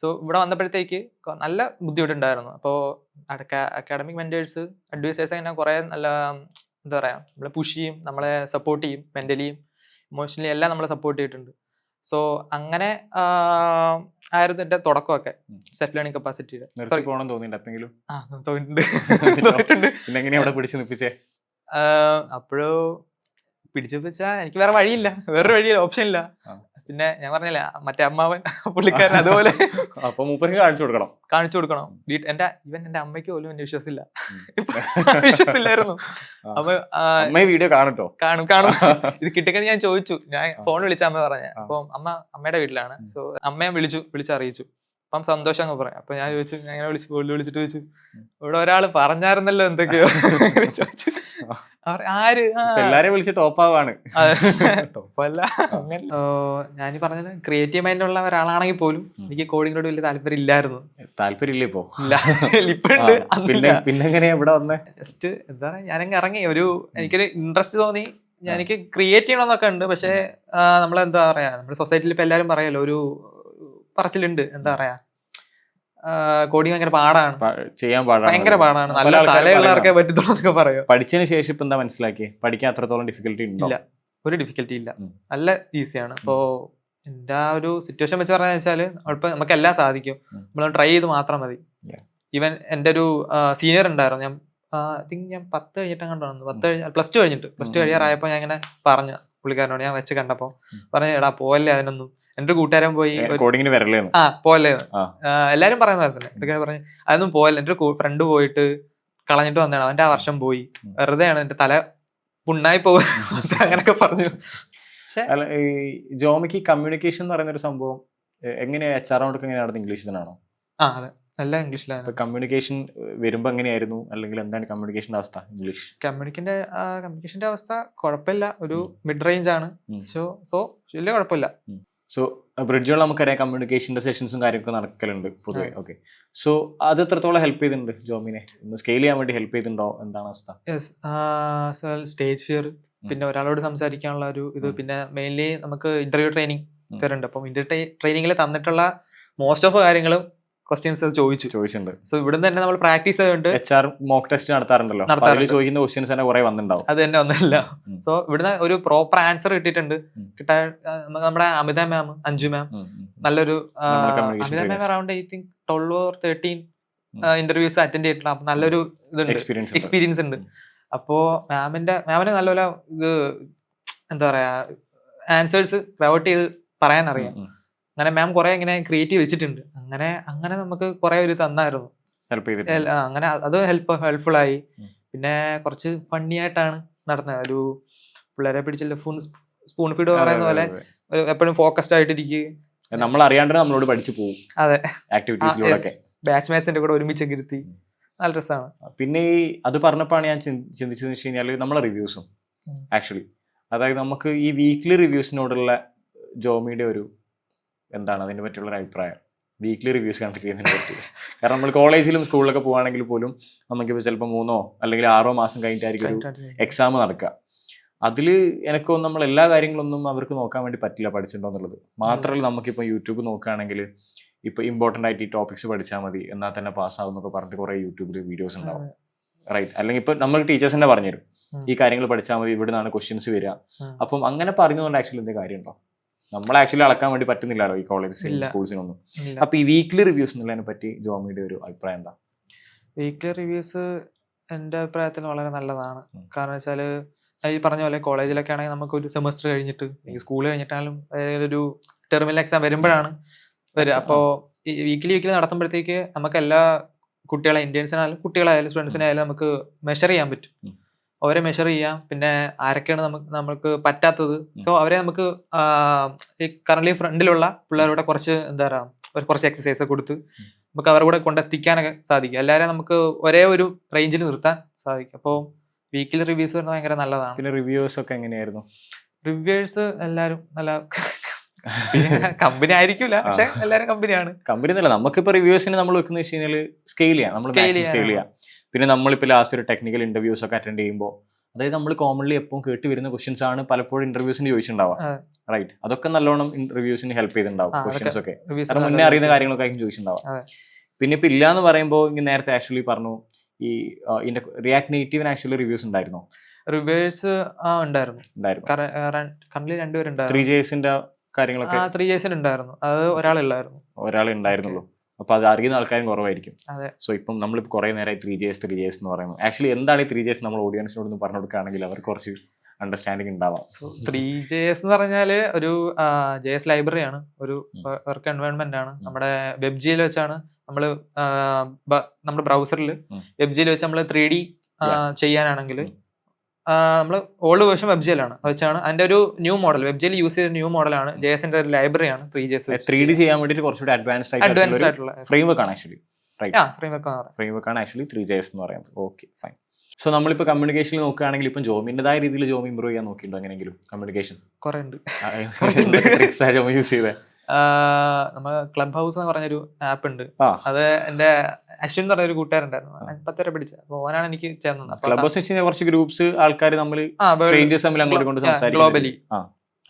സോ ഇവിടെ വന്നപ്പോഴത്തേക്ക് നല്ല ബുദ്ധിമുട്ടുണ്ടായിരുന്നു. അപ്പോൾ അക്കാഡമിക് മെന്റേഴ്സ് അഡ്വൈസേഴ്സ് അങ്ങനെ കുറേ നല്ല എന്താ പറയുക നമ്മളെ പുഷ് ചെയ്യും, നമ്മളെ സപ്പോർട്ട് ചെയ്യും, മെന്റലിയും ഇമോഷണലി എല്ലാം നമ്മളെ സപ്പോർട്ട് ചെയ്തിട്ടുണ്ട്. സോ അങ്ങനെ ആയിരുന്നു എൻ്റെ തുടക്കമൊക്കെ സെൽഫ് ലേണിംഗ് കപ്പാസിറ്റിയുടെ. അപ്പോഴോ പിടിച്ചു വെച്ചാൽ എനിക്ക് വേറെ വഴിയില്ല, വേറൊരു വഴിയില്ല, ഓപ്ഷൻ ഇല്ല. പിന്നെ ഞാൻ പറഞ്ഞില്ല മറ്റേ അമ്മാവൻ പുള്ളിക്കാരൻ അതുപോലെ കാണിച്ചു കൊടുക്കണം. എന്റെ അമ്മയ്ക്ക് പോലും എന്നെ വിശ്വസില്ലായിരുന്നു. അപ്പൊ വീഡിയോ കാണും ഇത് കിട്ടിക്കഴിഞ്ഞ് ഞാൻ ചോദിച്ചു, ഞാൻ ഫോൺ വിളിച്ച അമ്മ പറഞ്ഞ. അപ്പൊ അമ്മയുടെ വീട്ടിലാണ്. സോ അമ്മയെ വിളിച്ചറിയിച്ചു. അപ്പം സന്തോഷം അങ്ങ് പറയാം. അപ്പൊ ഞാൻ ചോദിച്ചു, ഞാൻ ഇങ്ങനെ വിളിച്ചിട്ട് ചോദിച്ചു, ഇവിടെ ഒരാള് പറഞ്ഞായിരുന്നല്ലോ എന്തൊക്കെയോ ചോദിച്ചു. എല്ലാരെയും വിളിച്ച് ടോപ്പാവാണ്. ടോപ്പല്ല അങ്ങനെ. ഞാൻ പറഞ്ഞത് ക്രിയേറ്റീവ് മൈൻഡ് ഉള്ള ഒരാളാണെങ്കിൽ പോലും എനിക്ക് കോഡിങ്ങിനോട് വലിയ താല്പര്യം ഇല്ലായിരുന്നു. താല്പര്യമില്ല ഇപ്പൊ? പിന്നെ എങ്ങനെയാ ഇവിടെ വന്നേ? ജസ്റ്റ് എന്താ പറയാ, ഞാനങ്ങ് ഇറങ്ങി. എനിക്കൊരു ഇൻട്രസ്റ്റ് തോന്നി. എനിക്ക് ക്രിയേറ്റ് ചെയ്യണമെന്നൊക്കെ ഉണ്ട്. പക്ഷെ നമ്മളെന്താ പറയാ, നമ്മുടെ സൊസൈറ്റിയിൽ ഇപ്പൊ എല്ലാരും പറയല്ലോ, ഒരു പറച്ചിലുണ്ട്, എന്താ പറയാ, കോഡിങ് ഭയങ്കര പാടാണ്, ഭയങ്കര പാടാണ്, നല്ല തലയുള്ളവർക്കേ പറ്റത്തുള്ളൂ എന്നൊക്കെ പറയും. പഠിച്ചതിന് ശേഷം ഇപ്പൊ എന്താ മനസ്സിലാക്കി? പഠിക്കാൻ അത്രത്തോളം ഡിഫിക്കൽട്ടി ഇല്ല, ഒരു ഡിഫിക്കൽട്ടി ഇല്ല, നല്ല ഈസിയാണ്. ഇപ്പോ എന്റെ ആ ഒരു സിറ്റുവേഷൻ വെച്ച് പറഞ്ഞാൽ വെച്ചാല് നമുക്ക് എല്ലാം സാധിക്കും, നമ്മൾ ട്രൈ ചെയ്ത് മാത്രം മതി. ഈവൻ എൻ്റെ ഒരു സീനിയർ ഉണ്ടായിരുന്നു, ഞാൻ 10 കഴിഞ്ഞിട്ട് കണ്ടു, പ്ലസ് ടു കഴിയാറായപ്പോ ഞാൻ ഇങ്ങനെ പറഞ്ഞു പുള്ളിക്കാരനോട്, ഞാൻ വെച്ച് കണ്ടപ്പോ പറഞ്ഞു, എടാ പോവല്ലേ അതിനൊന്നും. എൻ്റെ ഒരു കൂട്ടുകാരൻ പോയി പോവല്ലേ, എല്ലാരും പറയുന്നതായിരുന്നു. പുള്ളിക്കാരൻ പറഞ്ഞു അതൊന്നും പോവല്ലേ, എൻ്റെ ഒരു ഫ്രണ്ട് പോയിട്ട് കളഞ്ഞിട്ട് വന്നതാണ്, അവന്റെ ആ വർഷം പോയി, വെറുതെയാണ്, എന്റെ തല പുണ്ണായി പോകും അങ്ങനൊക്കെ പറഞ്ഞു. ജോമിക്ക് കമ്മ്യൂണിക്കേഷൻ എന്ന് പറയുന്ന ഒരു സംഭവം എങ്ങനെയാ? HR എങ്ങനെ നടന്നത്? ഇംഗ്ലീഷ് തന്നെയാണോ? അതെ, എല്ലാം ഇംഗ്ലീഷിലാണ്. കമ്മ്യൂണിക്കേഷൻ വരുമ്പോ എങ്ങനെയായിരുന്നു, അല്ലെങ്കിൽ എന്താണ് കമ്മ്യൂണിക്കേഷന്റെ അവസ്ഥ? ഇംഗ്ലീഷ് കമ്മ്യൂണിക്കേഷന്റെ അവസ്ഥ കുഴപ്പമില്ല, ഒരു മിഡ് റേഞ്ച് ആണ്. സോ വലിയ കുഴപ്പമില്ല. സോ ബ്രിഡ്ജുകൾ നമുക്കറിയാം കമ്മ്യൂണിക്കേഷന്റെ സെഷൻസും കാര്യങ്ങളൊക്കെ നടക്കലുണ്ട് പൊതുവെ. ഓക്കെ, സോ അത് എത്രത്തോളം ഹെൽപ്പ് ചെയ്തിട്ടുണ്ട് ജോമിനെ? സ്കെയിൽ ചെയ്യാൻ വേണ്ടി ഹെൽപ്പ് ചെയ്തിട്ടുണ്ടോ? എന്താണ് അവസ്ഥ? സ്റ്റേജ് ഫിയർ, പിന്നെ ഒരാളോട് സംസാരിക്കാനുള്ള ഒരു ഇത്, പിന്നെ മെയിൻലി നമുക്ക് ഇന്റർവ്യൂ ട്രെയിനിങ് തരുന്നുണ്ട്. അപ്പം ഇന്റർവ്യൂ ട്രെയിനിങ്ങിൽ തന്നിട്ടുള്ള മോസ്റ്റ് ഓഫ് കാര്യങ്ങളും ക്വസ്റ്റ്യൻസ് ചോദിച്ചിട്ടുണ്ട്. സോ ഇവിടുന്ന് തന്നെ നമ്മൾ പ്രാക്ടീസ് ചെയ്തുകൊണ്ട് HR മോക്ക് ടെസ്റ്റ് നടത്താറുണ്ടല്ലോ, ചോദിക്കുന്ന ക്വസ്റ്റ്യൻസ് തന്നെ കുറെ വന്നിട്ടുണ്ടാവും. അത് തന്നെ ഒന്നല്ല. സോ ഇവിടുന്ന് ഒരു പ്രോപ്പർ ആൻസർ കിട്ടിയിട്ടുണ്ട്. നമ്മുടെ അമിത മാം, അഞ്ജു മാം, നല്ലൊരു Amita ma'am around I think 12 or 13 interviews attend ചെയ്തിട്ടുണ്ട്. അപ്പൊ നല്ലൊരു ഇതുണ്ട്, എക്സ്പീരിയൻസ് ഉണ്ട്. അപ്പോ മാമിന് നല്ലപോലെ ഇത് എന്താ പറയാ, ആൻസേഴ്സ് റൗട്ട് ചെയ്ത് പറയാൻ അറിയാം. അങ്ങനെ മാം കുറെ ഇങ്ങനെ ക്രിയേറ്റീവ് വെച്ചിട്ടുണ്ട്. അങ്ങനെ നമുക്ക് കുറെ ഒരു തന്നായിരുന്നു, അങ്ങനെ അത് ഹെൽപ്ഫുൾ ആയി. പിന്നെ കുറച്ച് ഫണ്ണി ആയിട്ടാണ് നടന്നത്. ഒരു പിള്ളേരെ പിടിച്ചില്ല സ്പൂൺ ഫീഡ് പറയുന്ന പോലെ എപ്പോഴും ഫോക്കസ്ഡ് ആയിട്ടിരിക്കുക, നമ്മൾ അറിയാണ്ട് നമ്മളോട് പഠിച്ചു പോകും. അതെ, ആക്ടിവിറ്റീസിലൂടെ ബാച്ച്മേറ്റ്സിന്റെ കൂടെ ഒരുമിച്ച് ഇരുത്തി നല്ല രസമാണ്. പിന്നെ ഈ അത് പറഞ്ഞപ്പോഴാണ് ഞാൻ ചിന്തിച്ചതെന്ന് വെച്ച് കഴിഞ്ഞാൽ നമ്മളെ റിവ്യൂസും ആക്ച്വലി, അതായത് നമുക്ക് ഈ വീക്ക്ലി റിവ്യൂസിനോടുള്ള ജോമിയുടെ ഒരു എന്താണ് അതിനെ പറ്റിയുള്ള ഒരു അഭിപ്രായം? വീക്ക്ലി റിവ്യൂസ് കണ്ടക്ട് ചെയ്യുന്നതിനെ പറ്റി. കാരണം നമ്മൾ കോളേജിലും സ്കൂളിലൊക്കെ പോകുകയാണെങ്കിൽ പോലും നമുക്കിപ്പോൾ ചിലപ്പോൾ 3 അല്ലെങ്കിൽ 6 മാസം കഴിഞ്ഞിട്ടായിരിക്കും ഒരു എക്സാം നടക്കുക. അതിൽ എനിക്ക് തോന്നുന്നു നമ്മൾ എല്ലാ കാര്യങ്ങളൊന്നും അവർക്ക് നോക്കാൻ വേണ്ടി പറ്റില്ല പഠിച്ചിട്ടുണ്ടോ എന്നുള്ളത്. മാത്രമല്ല നമുക്കിപ്പോൾ യൂട്യൂബ് നോക്കുകയാണെങ്കിൽ ഇപ്പോൾ ഇമ്പോർട്ടൻ്റ് ആയിട്ട് ഈ ടോപ്പിക്സ് പഠിച്ചാൽ മതി എന്നാൽ തന്നെ പാസ്സാവും എന്നൊക്കെ പറഞ്ഞിട്ട് കുറേ യൂട്യൂബിൽ വീഡിയോസ് ഉണ്ടാവും, റൈറ്റ്? അല്ലെങ്കിൽ ഇപ്പോൾ നമ്മൾ ടീച്ചേഴ്സ് തന്നെ പറഞ്ഞുതരും ഈ കാര്യങ്ങൾ പഠിച്ചാൽ മതി, ഇവിടെ നിന്നാണ് ക്വസ്റ്റ്യൻസ് വരിക. അപ്പം അങ്ങനെ പറഞ്ഞതുകൊണ്ട് ആക്ച്വലി എന്തെങ്കിലും കാര്യമുണ്ടോ? നമ്മൾ ആക്ച്വലി അളക്കാൻ വേണ്ടി പറ്റുന്നില്ലല്ലോ ഈ കോളേജ് സ്കൂൾസിനൊന്നും. അപ്പോൾ ഈ വീക്ക്ലി റിവ്യൂസ് എന്നുള്ളതിനെ പറ്റി ജോമിയുടെ ഒരു അഭിപ്രായം എന്താ? വീക്ക്ലി റിവ്യൂസ് എൻ്റെ അഭിപ്രായത്തിൽ വളരെ നല്ലതാണ്. കാരണം വെച്ചാൽ ഈ പറഞ്ഞ പോലെ കോളേജിലൊക്കെ ആണെങ്കിൽ നമുക്ക് ഒരു സെമസ്റ്റർ കഴിഞ്ഞിട്ട് സ്കൂൾ കഴിഞ്ഞിട്ടാലും ഒരു ടെർമിനൽ എക്സാം വരുമ്പോഴാണ് വരിക. അപ്പോൾ ഈ വീക്കിലി നടത്തുമ്പോഴത്തേക്ക് നമുക്ക് എല്ലാ കുട്ടികളെ ഇന്ത്യൻസിനായാലും കുട്ടികളായാലും സ്റ്റുഡൻസിനായാലും നമുക്ക് മെഷർ ചെയ്യാൻ പറ്റും. അവരെ മെഷർ ചെയ്യാം. പിന്നെ ആരൊക്കെയാണ് നമുക്ക് പറ്റാത്തത്, സോ അവരെ നമുക്ക് ഈ കറന്റ് ഫ്രണ്ടിലുള്ള പിള്ളേരുടെ കുറച്ച് എന്താ പറയുക കുറച്ച് എക്സസൈസ് കൊടുത്ത് നമുക്ക് അവരുടെ കൂടെ കൊണ്ടെത്തിക്കാനൊക്കെ സാധിക്കും. എല്ലാവരെയും നമുക്ക് ഒരേ ഒരു റേഞ്ചിൽ നിർത്താൻ സാധിക്കും. അപ്പോൾ വീക്കിലി റിവ്യൂസ് വരുന്നത് ഭയങ്കര നല്ലതാണ്. പിന്നെ റിവ്യൂസ് ഒക്കെ എങ്ങനെയായിരുന്നു? റിവ്യൂവേഴ്സ് എല്ലാവരും നല്ല കമ്പനി ആയിരിക്കില്ല, പക്ഷെ എല്ലാവരും കമ്പനിയാണ്. കമ്പനി എന്നല്ല, നമുക്കിപ്പോൾ റിവ്യൂസിന് നമ്മൾ വെക്കുന്ന വെച്ച് കഴിഞ്ഞാൽ സ്കെയിൽ ചെയ്യാം. പിന്നെ നമ്മളിപ്പോൾ ലാസ്റ്റ് ഒരു ടെക്നിക്കൽ ഇന്റർവ്യൂസ് ഒക്കെ അറ്റൻഡ് ചെയ്യുമ്പോൾ, അതായത് നമ്മൾ കോമൺലി എപ്പോഴും കേട്ട് വരുന്ന ക്വസ്റ്റ്യൻസ് ആണ് പലപ്പോഴും ഇന്റർവ്യൂസിന് ചോദിച്ചിട്ടുണ്ടാവുക, റൈറ്റ്? അതൊക്കെ നല്ലോണം റിവ്യൂസിന് ഹെൽപ്പ് ചെയ്തിട്ടുണ്ടാവും. ക്വസ്റ്റ്യൻസ് ഒക്കെ കാരണം മുന്നേ അറിയുന്ന കാര്യങ്ങളൊക്കെ ആയിരിക്കും ചോദിച്ചിട്ടുണ്ടാവുക. പിന്നെ ഇപ്പം ഇല്ലാന്ന് പറയുമ്പോൾ ഇങ്ങനെ നേരത്തെ ആക്ച്വലി പറഞ്ഞു ഈ ഇതിന്റെ റിയാക്ട് നേറ്റീവിന് ആക്ച്വലി റിവ്യൂസ് ഉണ്ടായിരുന്നോ? റിവ്യൂസ് ഉണ്ടായിരുന്നു. കറന്റ് 2 പേരുണ്ടായിരുന്നു. 3JSന്റെ കാര്യങ്ങളൊക്കെ 3JS ഉണ്ടായിരുന്നു. അത് ഒരാളെ ഉണ്ടായിരുന്നുള്ളൂ. അപ്പൊ അത് അറിയുന്ന ആൾക്കാരും കുറവായിരിക്കും. സോ ഇപ്പം നമ്മളിപ്പോൾ കുറെ നേരമായി 3JS എന്ന് പറയുന്നത്. ആക്ച്വലി എന്താണ് ഈ 3JS നമ്മൾ ഓഡിയൻസിനോടൊന്ന് പറഞ്ഞു കൊടുക്കുകയാണെങ്കിൽ അവർക്ക് കുറച്ച് അണ്ടർസ്റ്റാൻഡിങ് ഉണ്ടാവാം. 3JS എന്ന് പറഞ്ഞാല് ഒരു JS ലൈബ്രറിയാണ്, ഒരു വർക്ക് എൻവയോൺമെന്റ് ആണ്. നമ്മുടെ വെബ്ജിയിൽ വെച്ചാണ് നമ്മുടെ ബ്രൗസറിൽ വെബ്ജിയിൽ വെച്ച് നമ്മൾ 3D ചെയ്യാനാണെങ്കിൽ നമ്മൾ ഓൾഡ് വേർഷൻ വെബ്ജിയിലാണ് വെച്ചാണ് അതിന്റെ ഒരു ന്യൂ മോഡൽ വെബ്ജിയിൽ യൂസ് ചെയ്ത ന്യൂ മോഡലാണ് JSന്റെ ഒരു ലൈബ്രറിയാണ് 3JS. 3D ചെയ്യാൻ വേണ്ടി കുറച്ചുകൂടി അഡ്വാൻസ്ഡ് ആയിട്ടുള്ള ഫ്രെയിംവർക്ക് ആണ് ആക്ച്വലി. ഫ്രെയിംവർക്ക് ആണ് ആക്ച്വലി 3JS എന്ന് പറയുന്നത്. Okay, fine. സോ നമ്മളിപ്പോൾ കമ്മ്യൂണിക്കേഷനിൽ നോക്കുകയാണെങ്കിൽ ഇപ്പം ജോമിൻ്റെതായ രീതിയിൽ ജോമി ഇമ്പ്രൂവ് ചെയ്യാൻ നോക്കിയിട്ടുണ്ടോ എങ്ങനെയെങ്കിലും കമ്മ്യൂണിക്കേഷൻ? കുറെ ഉണ്ട്. ജോമി യൂസ് ചെയ്തേ? നമ്മൾ ക്ലബ് ഹൗസ് എന്ന് പറഞ്ഞൊരു ആപ്പ് ഉണ്ട്. അത് എന്റെ അശ്വിൻ എന്ന് പറഞ്ഞ ഒരു കൂട്ടുകാരുണ്ടായിരുന്നു, 10 വരെ പിടിച്ച. അപ്പൊ ഓനാണ് എനിക്ക് ചേർന്നത്. ക്ലബ് ഹൗസ് കുറച്ച് ഗ്രൂപ്പ്സ് ആൾക്കാർ ഗ്ലോബലി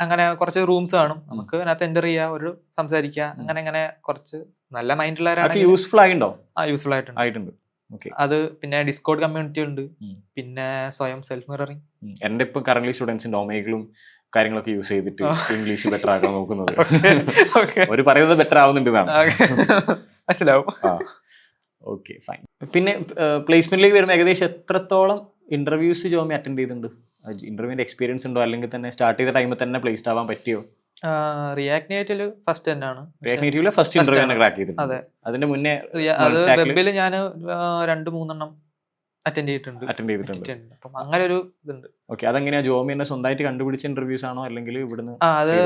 അങ്ങനെ കുറച്ച് റൂംസ് കാണും, നമുക്ക് അതിനകത്ത് എൻ്റർ ചെയ്യാം, ഒരു സംസാരിക്കുക, അങ്ങനെ കുറച്ച് നല്ല മൈൻഡുള്ളവരാണ്. യൂസ്ഫുൾ ആയിട്ടുണ്ടോ? യൂസ്ഫുൾ ആയിട്ടുണ്ട്. അത് പിന്നെ ഡിസ്കോഡ് കമ്മ്യൂണിറ്റി ഉണ്ട്, പിന്നെ സ്വയം സെൽഫ് മിററിംഗ്. എന്റെ ഇപ്പൊ കറന്റ് സ്റ്റുഡൻസിന്റെ ഒമേഗിലും കാര്യങ്ങളൊക്കെ യൂസ് ചെയ്തിട്ട് ഇംഗ്ലീഷ് ബെറ്റർ ആക്കാൻ നോക്കുന്നത്. ഒരു പറയുന്നത് ബെറ്റർ ആവുന്നുണ്ട് മനസ്സിലാവും. Okay, fine. പിന്നെ പ്ലേസ്മെന്റിലേക്ക് വരുമ്പോൾ ഏകദേശം എത്രത്തോളം ഇന്റർവ്യൂസ് ജോമി അറ്റൻഡ് ചെയ്തിട്ടുണ്ട്? ഇന്റർവ്യൂവിന്റെ എക്സ്പീരിയൻസ് ഉണ്ടോ, അല്ലെങ്കിൽ തന്നെ സ്റ്റാർട്ട് ചെയ്ത ടൈമിൽ തന്നെ പ്ലേസ്ഡ് ആവാൻ പറ്റിയോ? റിയാക്ട് നേറ്റീവില് ഫസ്റ്റ് തന്നെയാണ്. റിയാക്ട് നേറ്റീവിലെ ഫസ്റ്റ് ഇന്റർവ്യൂ തന്നെ ക്രാക്ക് ചെയ്തിട്ടുണ്ട്. അതെ, അതിന്റെ മുന്നേ വെബില് ഞാൻ 2-3 അറ്റൻഡ് ചെയ്തിട്ടുണ്ട്. അപ്പം അങ്ങനെ ഒരു ഇതുണ്ട്. ഓക്കെ, അതെങ്ങനെയാ ജോമി എന്നെ സ്വന്തമായിട്ട് കണ്ടുപിടിച്ച ഇന്റർവ്യൂസ് ആണോ, അല്ലെങ്കിൽ ഇവിടുന്ന്? അത്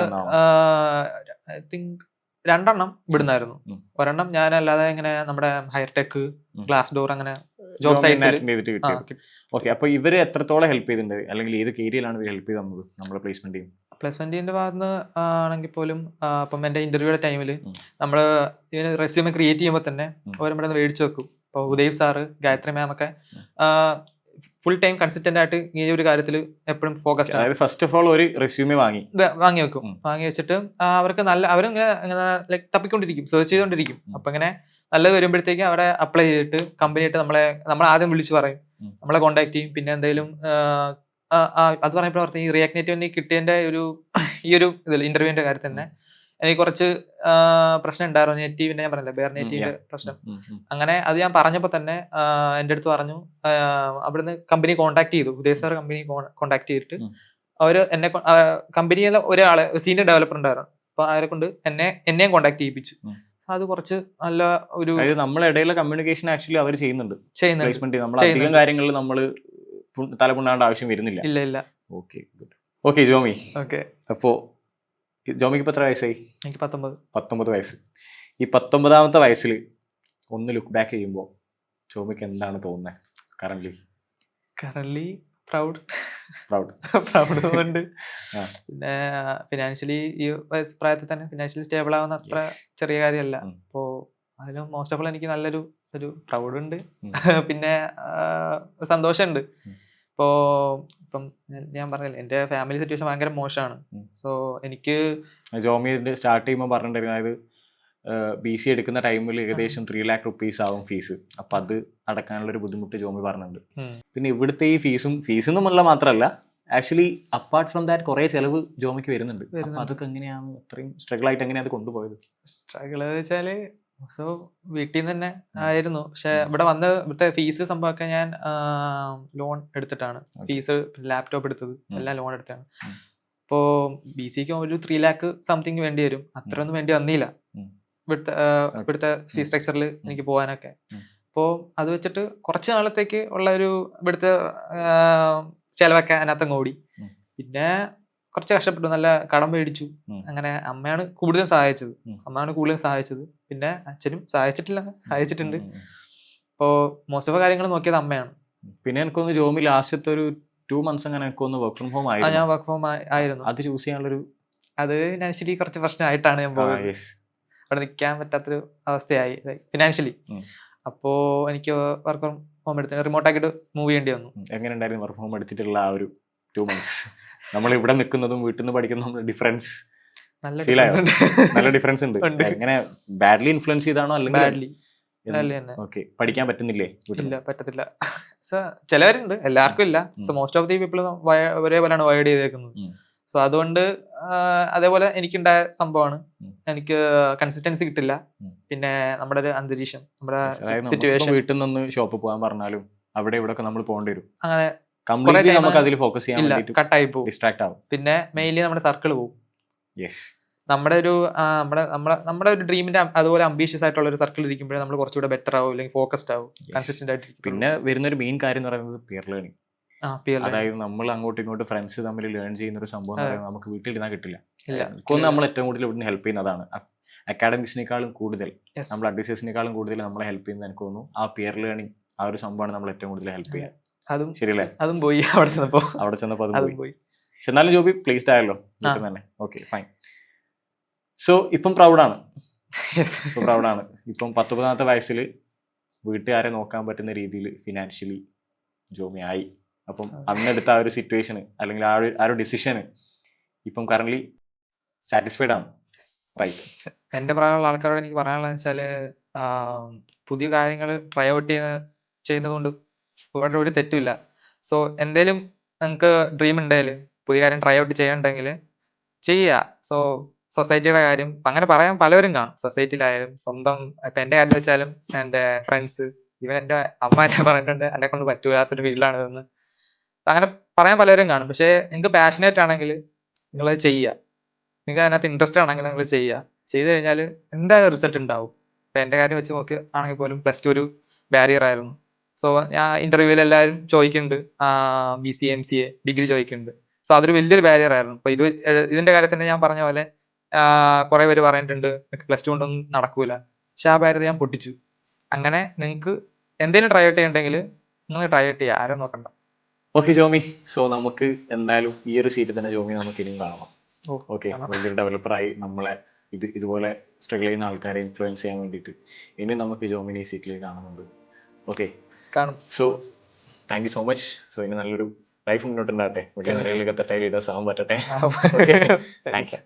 ഐ തിങ്ക് 2 ഇവിടുന്നായിരുന്നു. ഒരെണ്ണം ഞാൻ അല്ലാതെ ഇങ്ങനെ നമ്മുടെ ഹയർടെക്, ഗ്ലാസ് ഡോർ, അങ്ങനെ ജോബ് സൈറ്റ്സിൽ. ഓക്കെ, അപ്പൊ ഇവര് എത്രത്തോളം ഹെൽപ്പ് ചെയ്തിട്ടുണ്ട്, അല്ലെങ്കിൽ ഏത് ഏരിയയിലാണ് ഇവർ ഹെൽപ്പ് ചെയ്ത് തന്നത് നമ്മുടെ പ്ലേസ്മെന്റിന്റെ ഭാഗത്ത് ആണെങ്കിൽ പോലും ഇപ്പം എന്റെ ഇന്റർവ്യൂയുടെ ടൈമിൽ നമ്മള് ഇതിന് റെസ്യൂമെ ക്രിയേറ്റ് ചെയ്യുമ്പോൾ തന്നെ അവരുടെ മേടിച്ചു വെക്കും. ഇപ്പോൾ ഉദയ് സാറ്, ഗായത്രി മാം ഒക്കെ ഫുൾ ടൈം കൺസിസ്റ്റന്റ് ആയിട്ട് ഈ ഒരു കാര്യത്തിൽ എപ്പോഴും ഫോക്കസ്ഡ് ആണ്. ഫസ്റ്റ് ഓഫ് ഓൾ ഒരു റെസ്യൂമെ വാങ്ങി വെക്കും. വാങ്ങി വെച്ചിട്ട് അവർക്ക് അവരിങ്ങനെ ലൈക്ക് തപ്പിക്കൊണ്ടിരിക്കും, സെർച്ച് ചെയ്തോണ്ടിരിക്കും. അപ്പൊ ഇങ്ങനെ നല്ലത് വരുമ്പോഴത്തേക്ക് അവിടെ അപ്ലൈ ചെയ്തിട്ട് കമ്പനിയായിട്ട് നമ്മൾ ആദ്യം വിളിച്ച് പറയും, നമ്മളെ കോണ്ടാക്ട് ചെയ്യും. പിന്നെ എന്തെങ്കിലും അത് പറയുമ്പോൾ ഈ റിയാക്ട് നേറ്റീവിന് കിട്ടിയതിന്റെ ഈ ഒരു ഇതിൽ ഇന്റർവ്യൂവിന്റെ കാര്യത്തിൽ തന്നെ എനിക്ക് കുറച്ച് പ്രശ്നം ഉണ്ടായിരുന്നു. നേറ്റീവിന്റെ ഞാൻ പറഞ്ഞില്ല, ബെയർ നേറ്റീവിന്റെ പ്രശ്നം. അങ്ങനെ അത് ഞാൻ പറഞ്ഞപ്പോൾ തന്നെ എൻ്റെ അടുത്ത് പറഞ്ഞു, അവിടുന്ന് കമ്പനി കോണ്ടാക്ട് ചെയ്തു. ഉദയ് സാർ കമ്പനി കോണ്ടാക്ട് ചെയ്തിട്ട് അവര് എന്നെ കമ്പനിയിലെ ഒരാളെ സീനിയർ ഡെവലപ്പർ ഉണ്ടായിരുന്നു, അപ്പൊ അവരെ കൊണ്ട് എന്നെയും കോണ്ടാക്ട് ചെയ്യിപ്പിച്ചു. അത് കുറച്ച് നല്ല ഒരു നമ്മളിടയിലെ കമ്മ്യൂണിക്കേഷൻ ആക്ച്വലി അവർ ചെയ്യുന്നുണ്ട്. അധികം കാര്യങ്ങളിൽ നമ്മൾ തലമുണ്ടാകേണ്ട ആവശ്യം വരുന്നില്ല. ഇല്ല. ഓക്കെ ജോമി, അപ്പോ ജോമിക്ക് ഇപ്പൊ എത്ര വയസ്സായി? എനിക്ക് 19 വയസ്സ്. ഈ 19ാമത്തെ വയസ്സിൽ ഒന്ന് ലുക്ക് ബാക്ക് ചെയ്യുമ്പോൾ ജോമിക്ക് എന്താണ് തോന്നുന്നത്? കറന്റ്ലി പ്രൗഡ് ഉണ്ട്. പിന്നെ ഫിനാൻഷ്യലി ഈ പ്രായത്തിൽ തന്നെ ഫിനാൻഷ്യലി സ്റ്റേബിൾ ആവുന്ന അത്ര ചെറിയ കാര്യമല്ല. അപ്പോ അതിലും മോസ്റ്റ് ഓഫ് ഓൾ എനിക്ക് നല്ലൊരു പ്രൗഡ് ഉണ്ട്. പിന്നെ സന്തോഷമുണ്ട്. ഇപ്പോ ഇപ്പം ഞാൻ പറഞ്ഞില്ലേ എന്റെ ഫാമിലി സിറ്റുവേഷൻ ഭയങ്കര മോശമാണ്. സോ എനിക്ക് ജോമി സ്റ്റാർട്ട് ചെയ്യുമ്പോൾ പറഞ്ഞിട്ടുണ്ടായിരുന്നു, അതായത് BC എടുക്കുന്ന ടൈമിൽ ഏകദേശം 3 lakh rupees ആവും ഫീസ്. അപ്പൊ അത് അടക്കാനുള്ള ഒരു ബുദ്ധിമുട്ട് ജോമി പറഞ്ഞിട്ടുണ്ട്. പിന്നെ ഇവിടുത്തെ ഈ ഫീസ് എന്നുള്ള മാത്രമല്ല, ആക്ച്വലി അപ്പാർട്ട് ഫ്രം ദാറ്റ് കുറെ ചെലവ് ജോമിക്ക് വരുന്നുണ്ട്. അപ്പൊ അതൊക്കെ എങ്ങനെയാണ് അത്രയും സ്ട്രഗിൾ ആയിട്ട് എങ്ങനെയാണ് അത് കൊണ്ടുപോയത്? സ്ട്രഗിൾ വെച്ചാല് സോ വീട്ടിൽ നിന്ന് തന്നെ ആയിരുന്നു. പക്ഷെ ഇവിടുത്തെ ഫീസ് സംഭവമൊക്കെ ഞാൻ ലോൺ എടുത്തിട്ടാണ്. ഫീസ്, ലാപ്ടോപ്പ് എടുത്തത് എല്ലാം ലോൺ എടുത്താണ്. ഇപ്പോ BCക്ക് ഒരു 3 lakh സംതിങ് വേണ്ടി വരും. അത്രയൊന്നും വേണ്ടി വന്നില്ല ഇവിടുത്തെ ഫീസ് സ്ട്രക്ചറിൽ എനിക്ക് പോകാനൊക്കെ. അപ്പോൾ അത് വെച്ചിട്ട് കുറച്ച് നാളത്തേക്ക് ഉള്ള ഒരു ഇവിടുത്തെ ചെലവൊക്കെ അതിനകത്തങ്ങ് ഓടി. പിന്നെ കുറച്ച് കഷ്ടപ്പെട്ടു, നല്ല കടം മേടിച്ചു. അങ്ങനെ അമ്മയാണ് കൂടുതലും സഹായിച്ചത്. പിന്നെ അച്ഛനും സഹായിച്ചിട്ടുണ്ട്. അപ്പോൾ മോസ്റ്റ് ഓഫ് കാര്യങ്ങൾ നോക്കിയത് അമ്മയാണ്. പിന്നെ എനിക്കൊന്ന് ജോമി ലാസ്റ്റത്തെ ഒരു 2 months അങ്ങനെ എനിക്കൊന്ന് വർക്ക് ഫ്രം ഹോം ആയിരുന്നു. ഞാൻ വർക്ക് ഫ്രോം ആയിരുന്നു. അത് ചൂസ് ചെയ്യാനുള്ളൊരു അത് ഫിനാൻഷ്യലി കുറച്ച് പ്രശ്നമായിട്ടാണ് ഞാൻ പോയത്. അവിടെ നിൽക്കാൻ പറ്റാത്തൊരു അവസ്ഥയായി ഫിനാൻഷ്യലി. അപ്പോ എനിക്ക് വർക്ക് ഫ്രം ഹോം എടുത്ത് റിമോട്ട് ആക്കിയിട്ട് മൂവ് ചെയ്യേണ്ടി വന്നു. എങ്ങനെ ഉണ്ടായിരുന്നു വർക്ക് ഫ്രം ഹോം എടുത്തിട്ടുള്ള ആ ഒരു 2 months? നമ്മൾ ഇവിടെ നിൽക്കുന്നതും വീട്ടിൽ നിന്ന് പഠിക്കുന്നതും ഡിഫറൻസ് നല്ല ഡിഫറൻസ് ഉണ്ട്. എങ്ങനെ ബാഡ്ലി ഇൻഫ്ലുവൻസ് ചെയ്താണോ അല്ലെങ്കിൽ ഓക്കെ പഠിക്കാൻ പറ്റുന്നില്ലേ? ഇല്ല, പറ്റത്തില്ല. ചിലവരുണ്ട്, എല്ലാവർക്കും ഇല്ല. So most of the people ഒരേപോലെയാണ് വൈഡ് ചെയ്തേക്കുന്നത്. സോ അതുകൊണ്ട് അതേപോലെ എനിക്കുണ്ടായ സംഭവമാണ്. എനിക്ക് കൺസിസ്റ്റൻസി കിട്ടില്ല. പിന്നെ നമ്മുടെ ഒരു അന്തരീക്ഷം, നമ്മുടെ സിറ്റുവേഷൻ, വീട്ടിൽ നിന്ന് ഷോപ്പിൽ പോകാൻ പറഞ്ഞാലും അവിടെ ഇവിടെ നമ്മൾ പോകേണ്ടി വരും. അങ്ങനെ നമുക്ക് അതിൽ ഫോക്കസ് ചെയ്യാൻ കട്ടായി പോകും, ഡിസ്ട്രാക്ട് ആവും. പിന്നെ മെയിൻലി നമ്മുടെ സർക്കിൾ പോകും. നമ്മുടെ ഒരു ഡ്രീമിന്റെ അതുപോലെ അംബീഷ്യസ് ആയിട്ടുള്ള ഒരു സർക്കിൾ ഇരിക്കുമ്പോഴേ നമ്മൾ കുറച്ചുകൂടെ ബെറ്റർ ആവും, അല്ലെങ്കിൽ ഫോക്കസ്ഡ് ആവും, കൺസിസ്റ്റന്റ് ആയിട്ട്. പിന്നെ വരുന്ന ഒരു മെയിൻ കാര്യം എന്ന് പറയുന്നത് പിയർ ലേണിംഗ്. അതായത് നമ്മൾ അങ്ങോട്ടും ഇങ്ങോട്ടും ഫ്രണ്ട്സ് തമ്മിൽ ലേൺ ചെയ്യുന്ന ഒരു സംഭവം നമുക്ക് വീട്ടിൽ ഇരുന്നാൽ കിട്ടില്ല. നമ്മൾ ഏറ്റവും കൂടുതൽ ഇവിടുന്ന് ഹെൽപ്പ് ചെയ്യുന്നതാണ്. അക്കാഡമിക്സിനേക്കാളും കൂടുതൽ, നമ്മൾ അഡ്വൈസേഴ്സിനേക്കാളും കൂടുതൽ നമ്മളെ ഹെൽപ്പ് ചെയ്യുന്നത് എനിക്ക് തോന്നുന്നു ആ പിയർ ലേണിംഗ്, ആ ഒരു സംഭവമാണ് നമ്മൾ ഏറ്റവും കൂടുതൽ ഹെൽപ്പ് ചെയ്യാൻ. അതും ശരിയല്ലേ? അതും പോയി അവിടെ ചെന്നപ്പോ അതും പോയി. പക്ഷെ എന്നാലും ജോബി പ്ലേസ്ഡ് ആയല്ലോ വീട്ടിൽ തന്നെ. Okay fine. സോ ഇപ്പം പ്രൗഡാണ്. ഇപ്പം 19 വയസ്സിൽ വീട്ടുകാരെ നോക്കാൻ പറ്റുന്ന രീതിയിൽ ഫിനാൻഷ്യലി ജോമി ആയി. അപ്പം അന്നെടുത്ത ആ ഒരു സിറ്റുവേഷന് അല്ലെങ്കിൽ ആ ഒരു ഡിസിഷന് ഇപ്പം കറന്റ് സാറ്റിസ്ഫൈഡ് ആണ്, റൈറ്റ്? എന്റെ പ്രായമുള്ള ആൾക്കാരോട് എനിക്ക് പറയാനുള്ളത് വെച്ചാല് പുതിയ കാര്യങ്ങൾ ട്രൈ ഔട്ട് ചെയ്യുന്നത് കൊണ്ട് ഒരു തെറ്റുമില്ല. സോ എന്തേലും നിങ്ങൾക്ക് ഡ്രീം ഉണ്ടെങ്കിൽ, പുതിയ കാര്യം ട്രൈ ഔട്ട് ചെയ്യണ്ടെങ്കിൽ ചെയ്യുക. സോ സൊസൈറ്റിയുടെ കാര്യം അങ്ങനെ പറയാൻ പലവരും കാണും, സൊസൈറ്റിയിലായാലും സ്വന്തം. ഇപ്പൊ എന്റെ കാര്യം വെച്ചാലും എന്റെ ഫ്രണ്ട്സ്, ഇവൻ എന്റെ അമ്മ എന്നെ പറഞ്ഞിട്ടുണ്ട് എന്നെ കൊണ്ട് പറ്റൂലാത്തൊരു ഫീൽഡാണ് ഇതെന്ന്. അങ്ങനെ പറയാൻ പലരും കാണും. പക്ഷേ നിങ്ങൾക്ക് പാഷനേറ്റ് ആണെങ്കിൽ നിങ്ങളത് ചെയ്യുക. നിങ്ങൾക്ക് അതിനകത്ത് ഇൻട്രസ്റ്റ് ആണെങ്കിൽ നിങ്ങൾ ചെയ്യുക. ചെയ്ത് കഴിഞ്ഞാൽ എന്തായാലും റിസൾട്ട് ഉണ്ടാവും. ഇപ്പൊ എന്റെ കാര്യം വെച്ച് നോക്കി ആണെങ്കിൽ പോലും +2 ഒരു ബാരിയർ ആയിരുന്നു. സോ ഞാൻ ഇന്റർവ്യൂവിൽ എല്ലാവരും ചോദിക്കുന്നുണ്ട്, BCA MCA ഡിഗ്രി ചോദിക്കുന്നുണ്ട്. സോ അതൊരു വലിയൊരു ബാരിയർ ആയിരുന്നു. അപ്പൊ ഇതിന്റെ കാര്യത്തിൽ ഞാൻ പറഞ്ഞ പോലെ കുറെ പേര് പറഞ്ഞിട്ടുണ്ട് +2 കൊണ്ടൊന്നും നടക്കൂല. പക്ഷെ ആ ബാരിയർ ഞാൻ പൊട്ടിച്ചു. അങ്ങനെ നിങ്ങൾക്ക് എന്തെങ്കിലും ട്രൈ ഔട്ട് ചെയ്യണ്ടെങ്കിൽ നിങ്ങൾ ട്രൈ ഔട്ട് ചെയ്യുക, ആരും നോക്കണ്ട. ഓക്കെ ജോമി, സോ നമുക്ക് എന്തായാലും ഈ ഒരു സീറ്റിൽ തന്നെ ജോമി നമുക്ക് ഇനിയും കാണാം. ഓക്കെ, വലിയൊരു ഡെവലപ്പറായി നമ്മളെ ഇതുപോലെ സ്ട്രഗിൾ ചെയ്യുന്ന ആൾക്കാരെ ഇൻഫ്ലുവൻസ് ചെയ്യാൻ വേണ്ടിയിട്ട് ഇനി നമുക്ക് ജോമിനെ ഈ സീറ്റിൽ കാണുന്നുണ്ട്. ഓക്കെ കാണും. So thank you so much. So ഇനി നല്ലൊരു ലൈഫ് മുന്നോട്ടുണ്ടാകട്ടെ, വലിയ നിലയിലേക്ക് എത്തട്ടെ, ലീഡേഴ്സ് ആവാൻ പറ്റട്ടെ. Thank U.